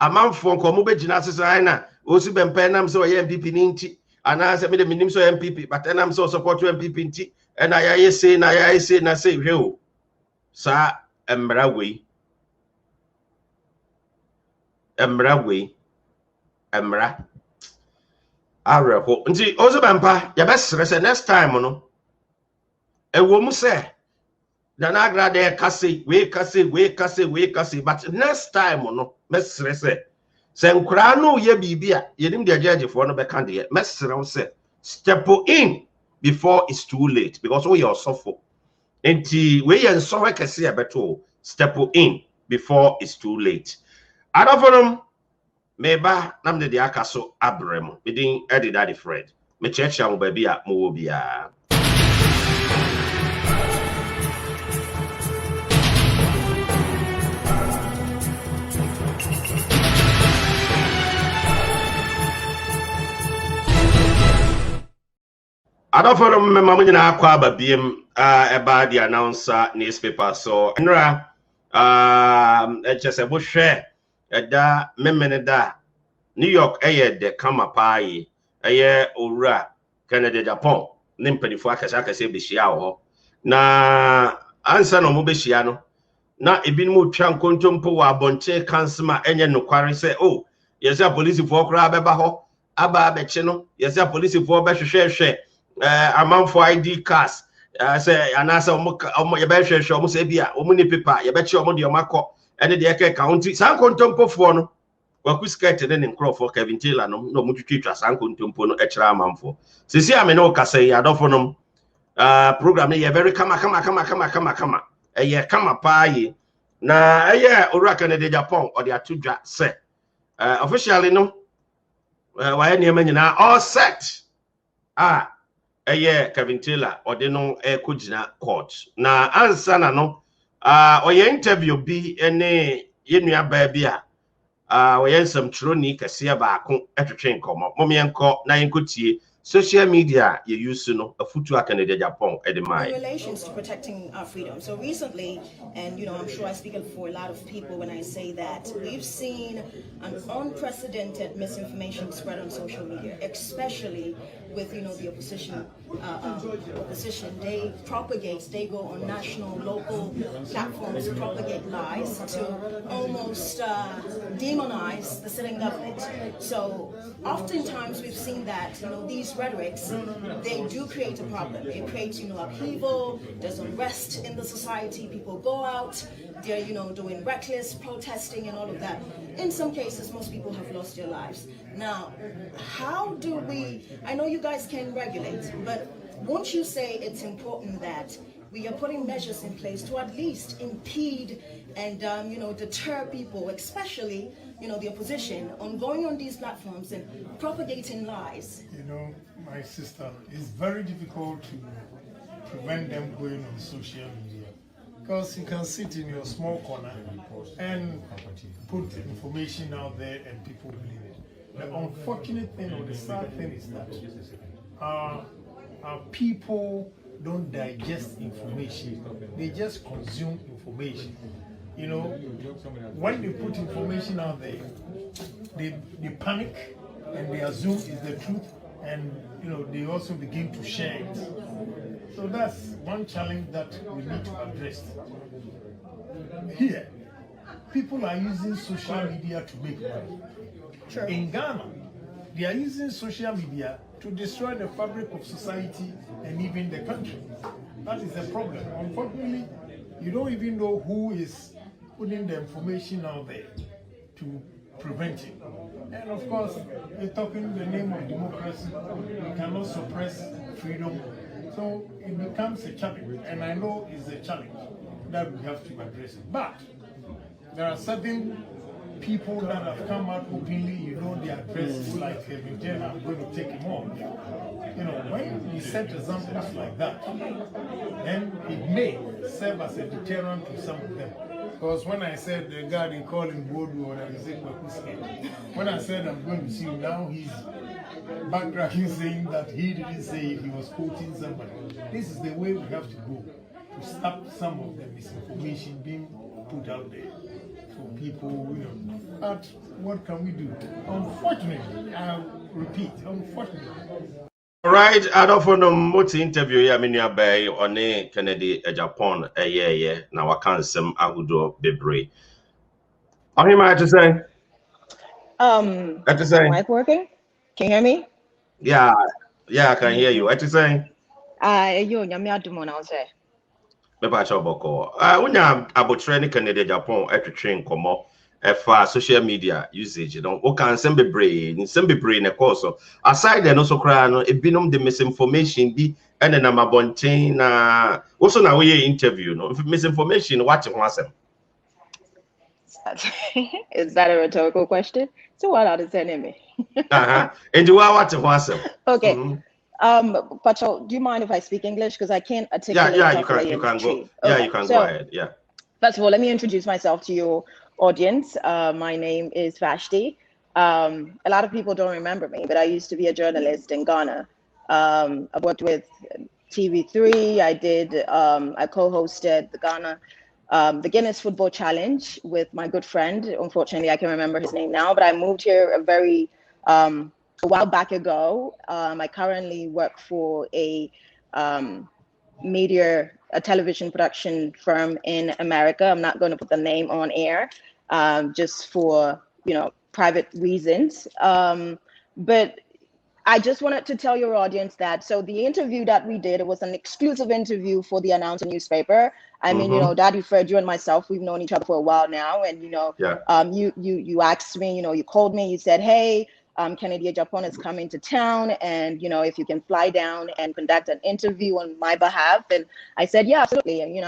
amanfo nkomo begina sesa na Owusu Bempah nam so ye MPP ni nti ana se me de minim so MPP but nam so support MPP nti and I say na say hwe sa emra we areho nti Owusu Bempah ya besere se next time no ewo mu se Nana Agrada kase we kase but next time no mesere se nkura no ye bibia yenim de judge for no be kan de mesere se step in before it's too late because we are suffer enti we yen so we kase e beto step in before it's too late adoforum meba nam de akaso abrem bidin edi daddy Fred me checha mo ba bia mo wo bia Adoforum me mamu nyina akwa ababiem eba the announcer newspaper so nra echese bo hwe eda memene da New York de kama pai owura Canada Agyapong ne mpanifo akase behia ho na ansa no mo behia no na ebinmu twa nkontompo wa abonche kansema enye nokware se oh yesa police for kra beba ho aba beche no yesa police for behwehwehwe amanfo ID cards say anasa omo ye behwehwe omo se bia omo ni paper ye beche omo de omakọ ene de eke county san kontompofo no wakuskete ne nkrofo Kelvin no omo twitwa san kontompo no ekira amanfo sisi ame no kasa ya adofo no program ne ye very kama ye kama paaye na owura Canada Agyapong or the atudwa say officially no wa ye niam nyina all set Kelvin or de no kujina court na answer na no or your interview be any yenua baby or yen some troni kasia baako etwetwe nkomo mommy enko na yenkotie social media you use no afutu Canada Agyapong edemai
in relations to protecting our freedom. So recently, and I'm sure I speak for a lot of people when I say that we've seen an unprecedented misinformation spread on social media, especially with the opposition. They go on national, local platforms, propagate lies to almost demonize the sitting government. So oftentimes we've seen that these rhetorics, they do create a problem. It creates upheaval. There's unrest in the society. People go out. They're doing reckless protesting and all of that. In some cases, most people have lost their lives. Now, how do we? I know you guys can regulate, but won't you say it's important that we are putting measures in place to at least impede and deter people, especially the opposition, on going on these platforms and propagating lies?
My sister, it's very difficult to prevent them going on social media because you can sit in your small corner and put information out there and people believe it. The unfortunate thing or the sad thing is that our people don't digest information. They just consume information. When they put information out there, they panic and they assume it's the truth, and they also begin to share it. So that's one challenge that we need to address. Here, people are using social media to make money. Sure. In Ghana, they are using social media to destroy the fabric of society and even the country. That is a problem. Unfortunately, you don't even know who is putting the information out there to prevent it. And of course, we're talking in the name of democracy. We cannot suppress freedom. So it becomes a challenge. And I know it's a challenge that we have to address it. But there are certain people that have come out openly, they address like Kelvin. I'm going to take him on. When we set examples like that, then it may serve as a deterrent to some of them. Because when I said the guy they call him Bodu, or I said when I said I'm going to see him, now he's backtracking saying that he didn't say he was quoting somebody. This is the way we have to go to stop some of the misinformation being put out there. People, but what can we do? Unfortunately, I repeat, unfortunately.
All right, I don't know what interview you are by on a Kennedy Agyapong now I can't some Agudo Bebre. What am I to say?
Mic working? Can you hear me?
Yeah, I can hear you. What you saying?
You nyame I say.
Beba choboko. Unya abotreni Kennedy Agyapong etwetwe nkomo efa social media usage o kan sembe brain na course aside there no so kra no ebinom the misinformation bi ene na mabonten na also na we interview no misinformation what ho asem.
Is that a rhetorical question? So what are you telling me?
And you are what ho asem.
Okay. Pacho, do you mind if I speak English? Because I can't articulate.
Yeah, you can go.
Okay.
Yeah, you can go ahead. Yeah.
First of all, let me introduce myself to your audience. My name is Vashti. A lot of people don't remember me, but I used to be a journalist in Ghana. I've worked with TV3. I co-hosted the Guinness Football Challenge with my good friend. Unfortunately, I can't remember his name now, but I moved here a while back ago. I currently work for a television production firm in America. I'm not going to put the name on air, just for private reasons. But I just wanted to tell your audience that the interview that we did, it was an exclusive interview for the Announcer newspaper. I mean, Daddy Fred, you and myself, we've known each other for a while now, and you asked me, you called me, you said, hey, Kennedy Agyapong is coming to town, and if you can fly down and conduct an interview on my behalf. And I said, yeah, absolutely. And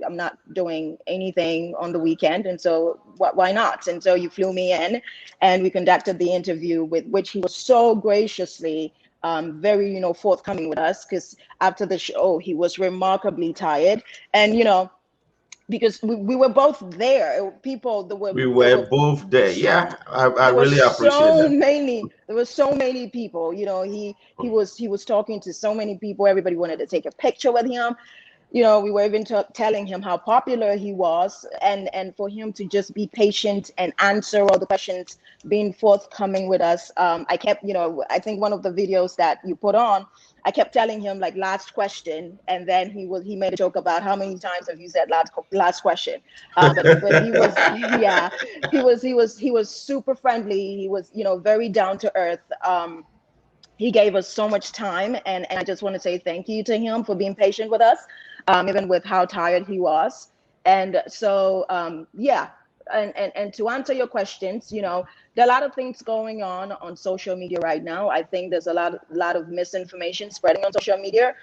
I'm not doing anything on the weekend, and so why not? And so you flew me in, and we conducted the interview, with which he was so graciously very forthcoming with us, because after the show he was remarkably tired. And because we were both there. People that were
we were both there. Yeah, I really appreciate that.
There were so many people. You know, he was talking to so many people. Everybody wanted to take a picture with him. You know, we were even telling him how popular he was, and for him to just be patient and answer all the questions, being forthcoming with us. I kept, you know, I think one of the videos that you put on, I kept telling him like last question, and then he made a joke about how many times have you said last question. But he was yeah, he was super friendly. He was, you know, very down to earth. He gave us so much time, and I just want to say thank you to him for being patient with us, even with how tired he was. And so, yeah, and to answer your questions, you know, there are a lot of things going on social media right now. I think there's a lot of misinformation spreading on social media.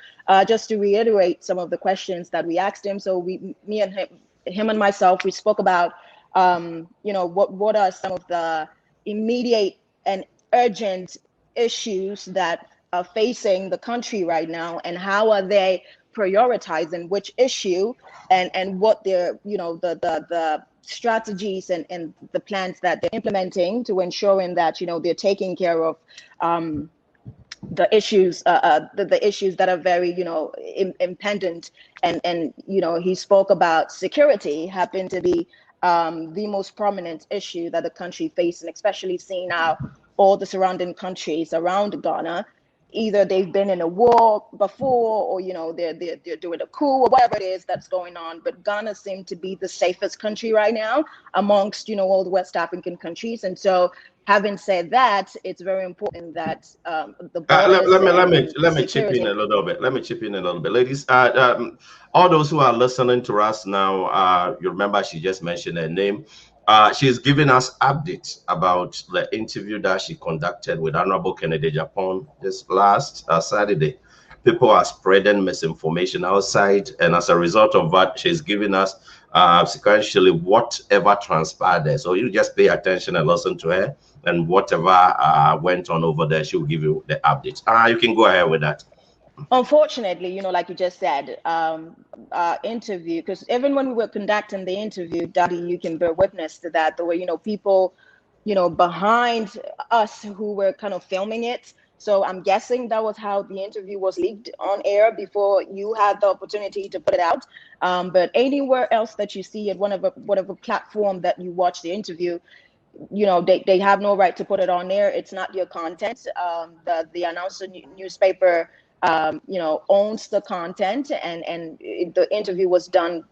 Just to reiterate some of the questions that we asked him. So me and him and myself, we spoke about, you know, what are some of the immediate and urgent issues that are facing the country right now, and how are they prioritizing which issue, and what they're, you know, the strategies and the plans that they're implementing to ensuring that, you know, they're taking care of the issues the issues that are very, you know, impendent. And you know, he spoke about security happened to be the most prominent issue that the country faced, and especially seeing now all the surrounding countries around Ghana, either they've been in a war before, or, you know, they're doing a coup or whatever it is that's going on. But Ghana seemed to be the safest country right now amongst, you know, all the West African countries. And so, having said that, it's very important that the borders
let me chip in a little bit. Let me chip in a little bit, ladies. All those who are listening to us now, you remember she just mentioned her name. She's giving us updates about the interview that she conducted with Honorable Kennedy Agyapong this last Saturday. People are spreading misinformation outside, and as a result of that, she's giving us sequentially whatever transpired there. So you just pay attention and listen to her, and whatever went on over there, she'll give you the updates. You can go ahead with that.
Unfortunately, you know, like you just said, interview, because even when we were conducting the interview, Daddy, you can bear witness to that. There were, you know, people, you know, behind us who were kind of filming it. So I'm guessing that was how the interview was leaked on air before you had the opportunity to put it out. But anywhere else that you see at whatever platform that you watch the interview, you know, they have no right to put it on there. It's not your content. The announcer newspaper, you know, owns the content, and the interview was done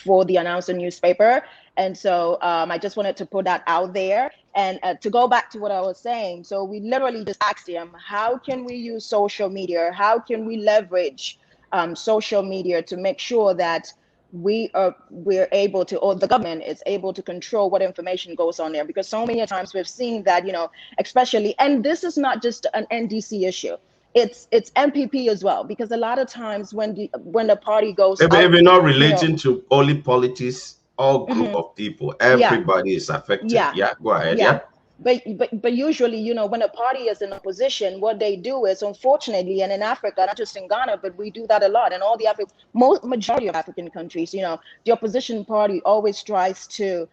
for the announcer newspaper. And so I just wanted to put that out there. And to go back to what I was saying, so we literally just asked him, how can we use social media? How can we leverage social media to make sure that we're able to, or the government is able to control what information goes on there? Because so many times we've seen that, you know, especially, and this is not just an NDC issue. It's MPP as well, because a lot of times when the party goes
out, maybe not relating, you know, to only politics, all group of people, everybody is affected. Yeah, go ahead. Yeah.
But usually, you know, when a party is in opposition, what they do is, unfortunately, and in Africa, not just in Ghana, but we do that a lot, and all the majority of African countries, you know, the opposition party always tries to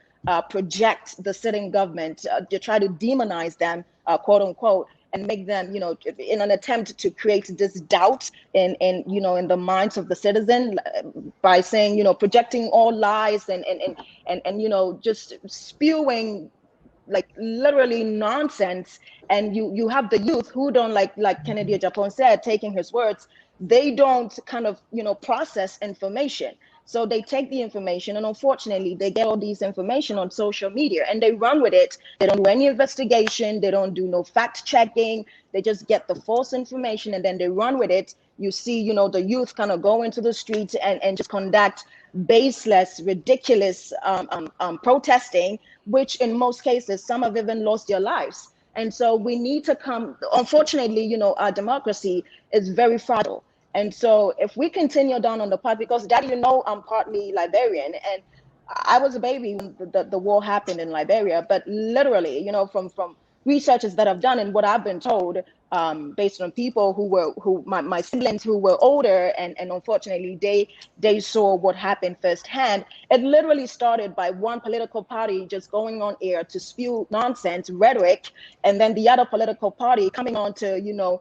project the sitting government, to try to demonize them, quote unquote, and make them, you know, in an attempt to create this doubt in you know, in the minds of the citizen, by saying, you know, projecting all lies and you know, just spewing like literally nonsense. And you have the youth who don't, like Kennedy Agyapong said, taking his words, they don't kind of, you know, process information. So they take the information, and unfortunately, they get all these information on social media and they run with it. They don't do any investigation. They don't do no fact checking. They just get the false information and then they run with it. You see, you know, the youth kind of go into the streets and just conduct baseless, ridiculous protesting, which in most cases, some have even lost their lives. And so we need to come, unfortunately, you know, our democracy is very fragile. And so if we continue down on the path, because Daddy, you know, I'm partly Liberian, and I was a baby when the war happened in Liberia, but literally, you know, from researches that I've done and what I've been told, based on people my siblings who were older, and unfortunately they saw what happened firsthand. It literally started by one political party just going on air to spew nonsense, rhetoric, and then the other political party coming on to,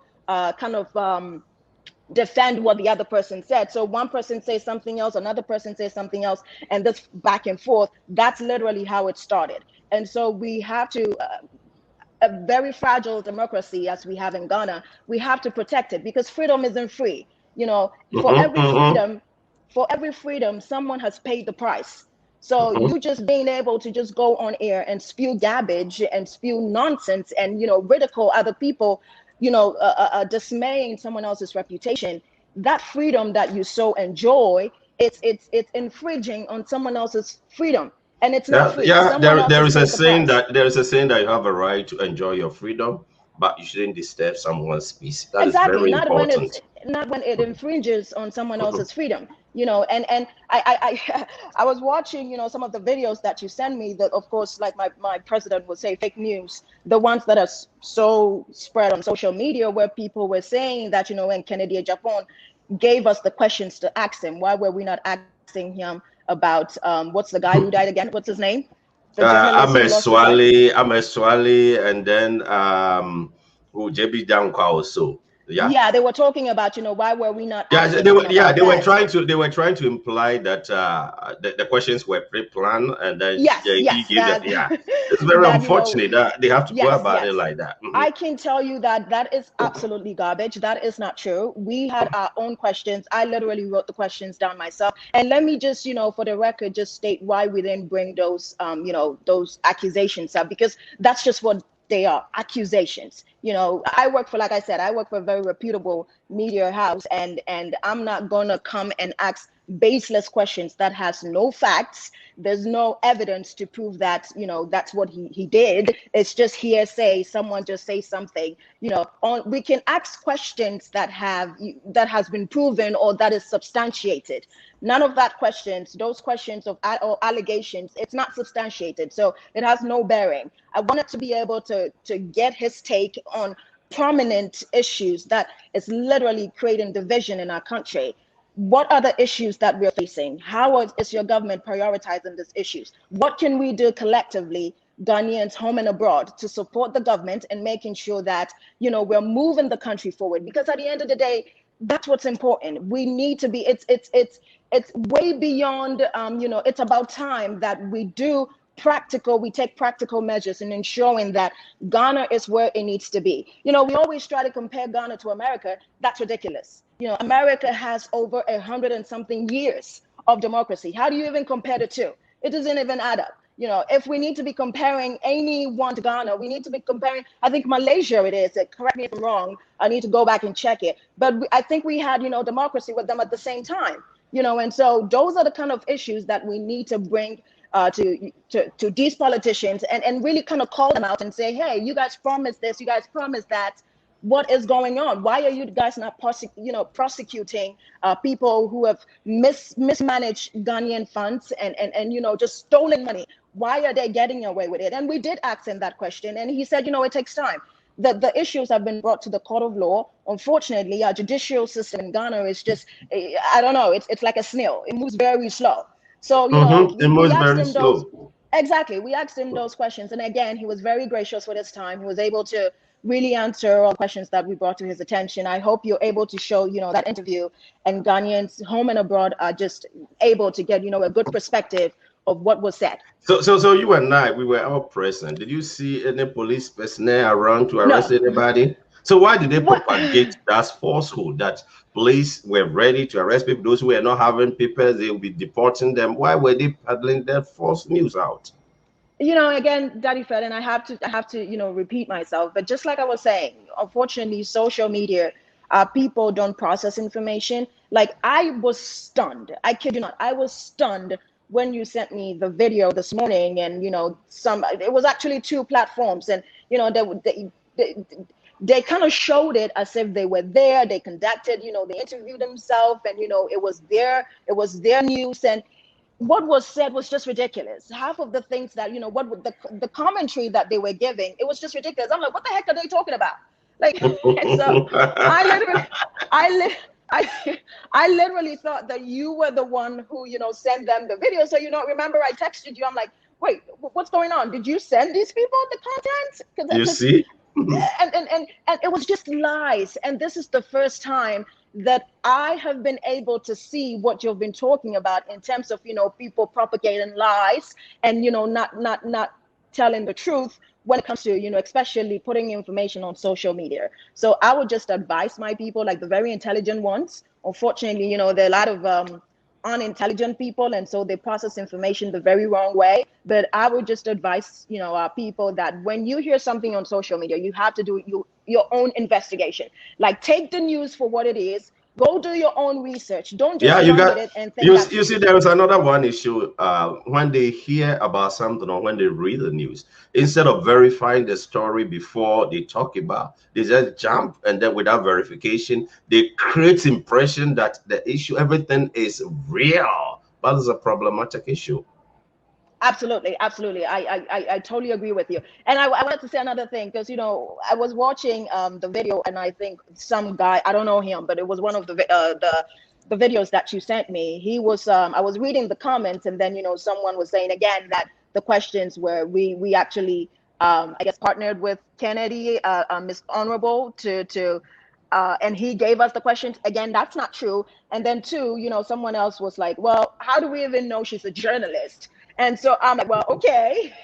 defend what the other person said. So one person says something else, another person says something else, and this back and forth. That's literally how it started. And so we have to, a very fragile democracy as we have in Ghana, we have to protect it, because freedom isn't free. For every freedom, someone has paid the price. So you just being able to just go on air and spew garbage and spew nonsense and, ridicule other people, dismaying someone else's reputation, that freedom that you so enjoy, it's infringing on someone else's freedom. And it's not free.
There is a saying that you have a right to enjoy your freedom, but you shouldn't disturb someone's peace. That is very important.
Not when it infringes on someone else's freedom. And I was watching, some of the videos that you send me that, of course, like my president would say, fake news, the ones that are so spread on social media, where people were saying that, when Kennedy Agyapong gave us the questions to ask him, why were we not asking him about what's the guy who died again? What's his name?
Ahmed Swale, and then JB Dankwa also.
Yeah, they were talking about, why were we not?
They were trying to imply that the questions were pre-planned, and then it's very unfortunate that they have to go about it like that.
I can tell you that is absolutely garbage. That is not true. We had our own questions. I literally wrote the questions down myself. And let me just, for the record, just state why we didn't bring those, those accusations up, because that's just what they are, accusations. I work for a very reputable media house, and I'm not gonna come and ask baseless questions that has no facts. There's no evidence to prove that, that's what he did. It's just hearsay. Someone just say something, we can ask questions that has been proven or that is substantiated. None of that those questions or allegations, it's not substantiated. So it has no bearing. I wanted to be able to get his take on prominent issues that is literally creating division in our country. What are the issues that we're facing? How is your government prioritizing these issues? What can we do collectively, Ghanaians home and abroad, to support the government and making sure that, we're moving the country forward? Because at the end of the day, that's what's important. We need to be, it's way beyond, it's about time that we take practical measures in ensuring that Ghana is where it needs to be. We always try to compare Ghana to America. That's ridiculous. America has over 100 and something years of democracy. How do you even compare the two? It doesn't even add up. If we need to be comparing anyone to Ghana, we need to be comparing, I think Malaysia it is. Correct me if I'm wrong. I need to go back and check it. But I think we had, democracy with them at the same time. And so those are the kind of issues that we need to bring to these politicians and really kind of call them out and say, hey, you guys promised this, you guys promised that. What is going on? Why are you guys not prosecuting people who have mismanaged Ghanaian funds and just stolen money? Why are they getting away with it? And we did ask him that question, and he said, it takes time. The issues have been brought to the court of law. Unfortunately, our judicial system in Ghana is just, I don't know, it's like a snail. It moves very slow. So,
it moves very slow.
Exactly. We asked him those questions. And again, he was very gracious with his time. He was able to really answer all questions that we brought to his attention. I hope you're able to show, that interview, and Ghanaians home and abroad are just able to get, a good perspective of what was said.
So you and I, we were all present. Did you see any police personnel around to arrest anybody? So why did they propagate that falsehood that police were ready to arrest people? Those who were not having papers, they will be deporting them. Why were they peddling that false news out?
Again, Daddy Fred, and I have to, repeat myself, but just like I was saying, unfortunately, social media, people don't process information. Like, I was stunned. I kid you not. I was stunned when you sent me the video this morning, and, it was actually 2 platforms, and, they kind of showed it as if they were there. They conducted, they interviewed themselves, and, it was their news, and what was said was just ridiculous. Half of the things that, the commentary that they were giving, it was just ridiculous. I'm like, what the heck are they talking about? Like, and so I literally thought that you were the one who, sent them the video. So, remember I texted you. I'm like, wait, what's going on? Did you send these people the content?
You see?
and it was just lies. And this is the first time that I have been able to see what you've been talking about in terms of, people propagating lies and, not telling the truth when it comes to, especially putting information on social media. So I would just advise my people, like the very intelligent ones. Unfortunately, there are a lot of unintelligent people, and so they process information the very wrong way. But I would just advise, our people that when you hear something on social media, you have to do your own investigation. Like, take the news for what it is. Go do your own research. Don't just run with it and think
you see, there is another one issue. When they hear about something or when they read the news, instead of verifying the story before they talk about, they just jump, and then without verification, they create impression that the issue, everything is real. But it's a problematic issue.
Absolutely. I totally agree with you. And I wanted to say another thing, because I was watching the video, and I think some guy, I don't know him, but it was one of the videos that you sent me. He was I was reading the comments, and then someone was saying again that the questions were we actually I guess partnered with Kennedy, Miss Honorable, to and he gave us the questions. Again, that's not true. And then two, someone else was like, well, how do we even know she's a journalist? And so I'm like, well, okay.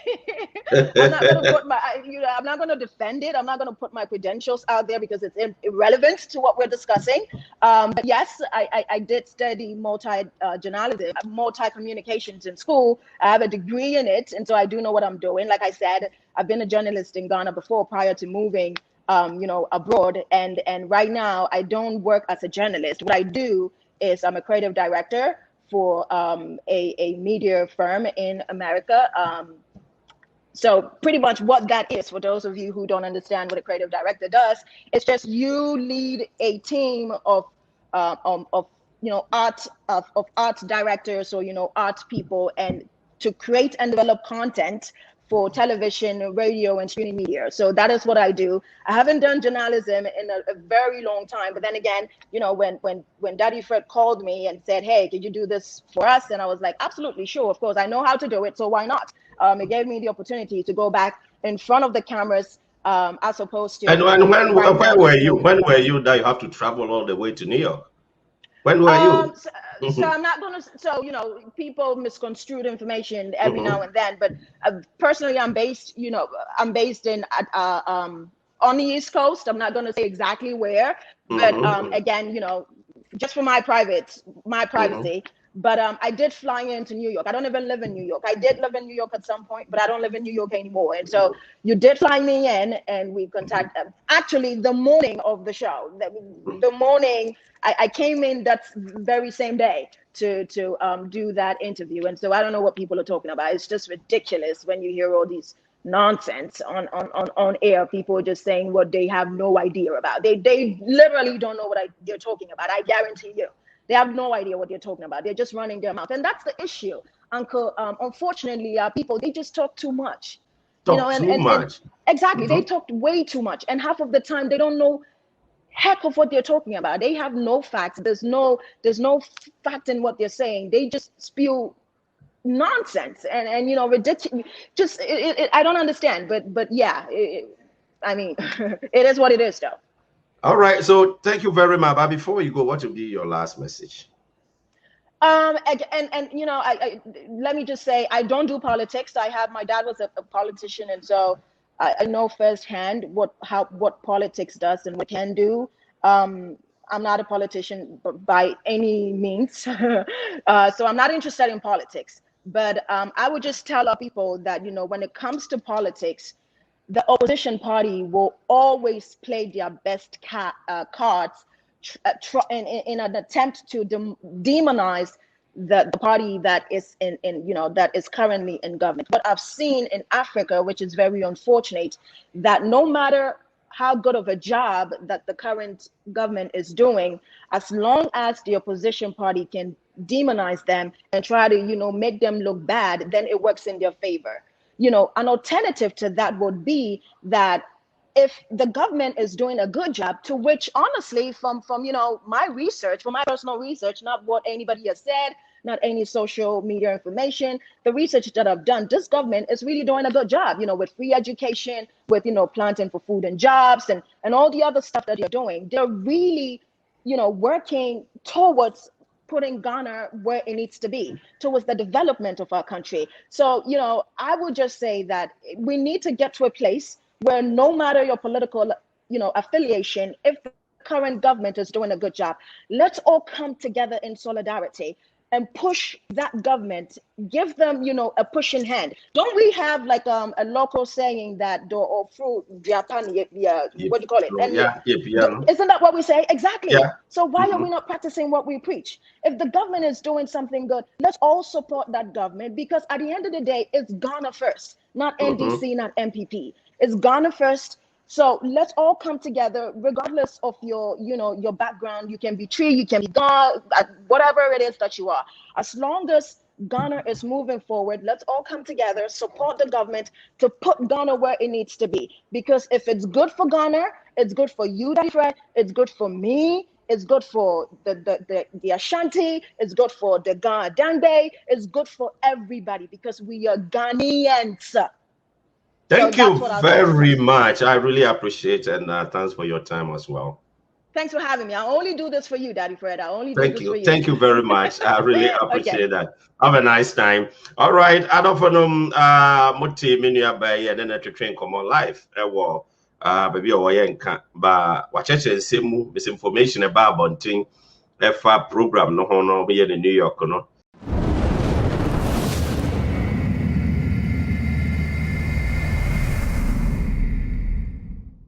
I'm not going to put I'm not going to defend it. I'm not going to put my credentials out there because it's irrelevant to what we're discussing. But yes, I did study journalism, multi-communications in school. I have a degree in it. And so I do know what I'm doing. Like I said, I've been a journalist in Ghana before, prior to moving, abroad. And right now I don't work as a journalist. What I do is I'm a creative director for a media firm in America. So pretty much what that is, for those of you who don't understand what a creative director does, it's just you lead a team of art directors or art people, and to create and develop content for television, radio, and streaming media. So that is what I do. I haven't done journalism in a very long time. But then again, when Daddy Fred called me and said, hey, could you do this for us? And I was like, absolutely, sure. Of course, I know how to do it. So why not? It gave me the opportunity to go back in front of the cameras, as opposed to.
And when were you? When were you that you have to travel all the way to New York? When were you?
So I'm not going to, people misconstrued information every now and then, but personally, I'm based in, on the East Coast. I'm not going to say exactly where, but again, just for my privacy, but I did fly into New York. I don't even live in New York. I did live in New York at some point, but I don't live in New York anymore. And so you did fly me in, and we contacted, actually the morning of the show, the morning I came in that very same day to do that interview. And so I don't know what people are talking about. It's just ridiculous when you hear all these nonsense on air. People are just saying what they have no idea about. They literally don't know what they're talking about. I guarantee you. They have no idea what they're talking about. They're just running their mouth. And that's the issue, Uncle. Unfortunately, people, they just talk too much. Exactly. They talked way too much. And half of the time, they don't know heck of what they're talking about. They have no facts. There's no fact in what they're saying. They just spew nonsense and ridiculous. Just I don't understand. But yeah, I mean, it is what it is, though.
All right. So thank you very much. But before you go, what will be your last message?
Let me just say, I don't do politics. My dad was a politician, and so I know firsthand what politics does and what it can do. I'm not a politician by any means, so I'm not interested in politics. But I would just tell our people that when it comes to politics, the opposition party will always play their best cards in an attempt to demonize the party that is that is currently in government. What I've seen in Africa, which is very unfortunate, that no matter how good of a job that the current government is doing, as long as the opposition party can demonize them and try to make them look bad, then it works in their favor. An alternative to that would be that if the government is doing a good job, to which honestly, from my research, from my personal research, not what anybody has said, not any social media information, the research that I've done, this government is really doing a good job, with free education, with, planting for food and jobs and all the other stuff that they're doing. They're really, working towards putting Ghana where it needs to be, towards the development of our country. So, I would just say that we need to get to a place where no matter your political, affiliation, if the current government is doing a good job, let's all come together in solidarity and push that government, give them, a pushing hand. Don't we have like a local saying that what do you call it? Isn't that what we say? Exactly. Yeah. So why are we not practicing what we preach? If the government is doing something good, let's all support that government, because at the end of the day, it's Ghana first, not NDC, not MPP. It's Ghana first. So let's all come together, regardless of your background. You can be Tree, you can be God, whatever it is that you are. As long as Ghana is moving forward, let's all come together, support the government to put Ghana where it needs to be. Because if it's good for Ghana, it's good for you, Daddy Fred, it's good for me, it's good for the Ashanti, it's good for the Ghana Dangbe, it's good for everybody, because we are Ghanaians.
Thank you very much. I really appreciate it, and thanks for your time as well.
Thanks for having me. I only do this for you, Daddy Fred. I only do this for you.
Thank you very much. I really appreciate that. Have a nice time. All right. I don't know Moti Minia Bay and then to train come on live. Baby Oyenka, but watch it misinformation about bunting. Program no be in New York, no.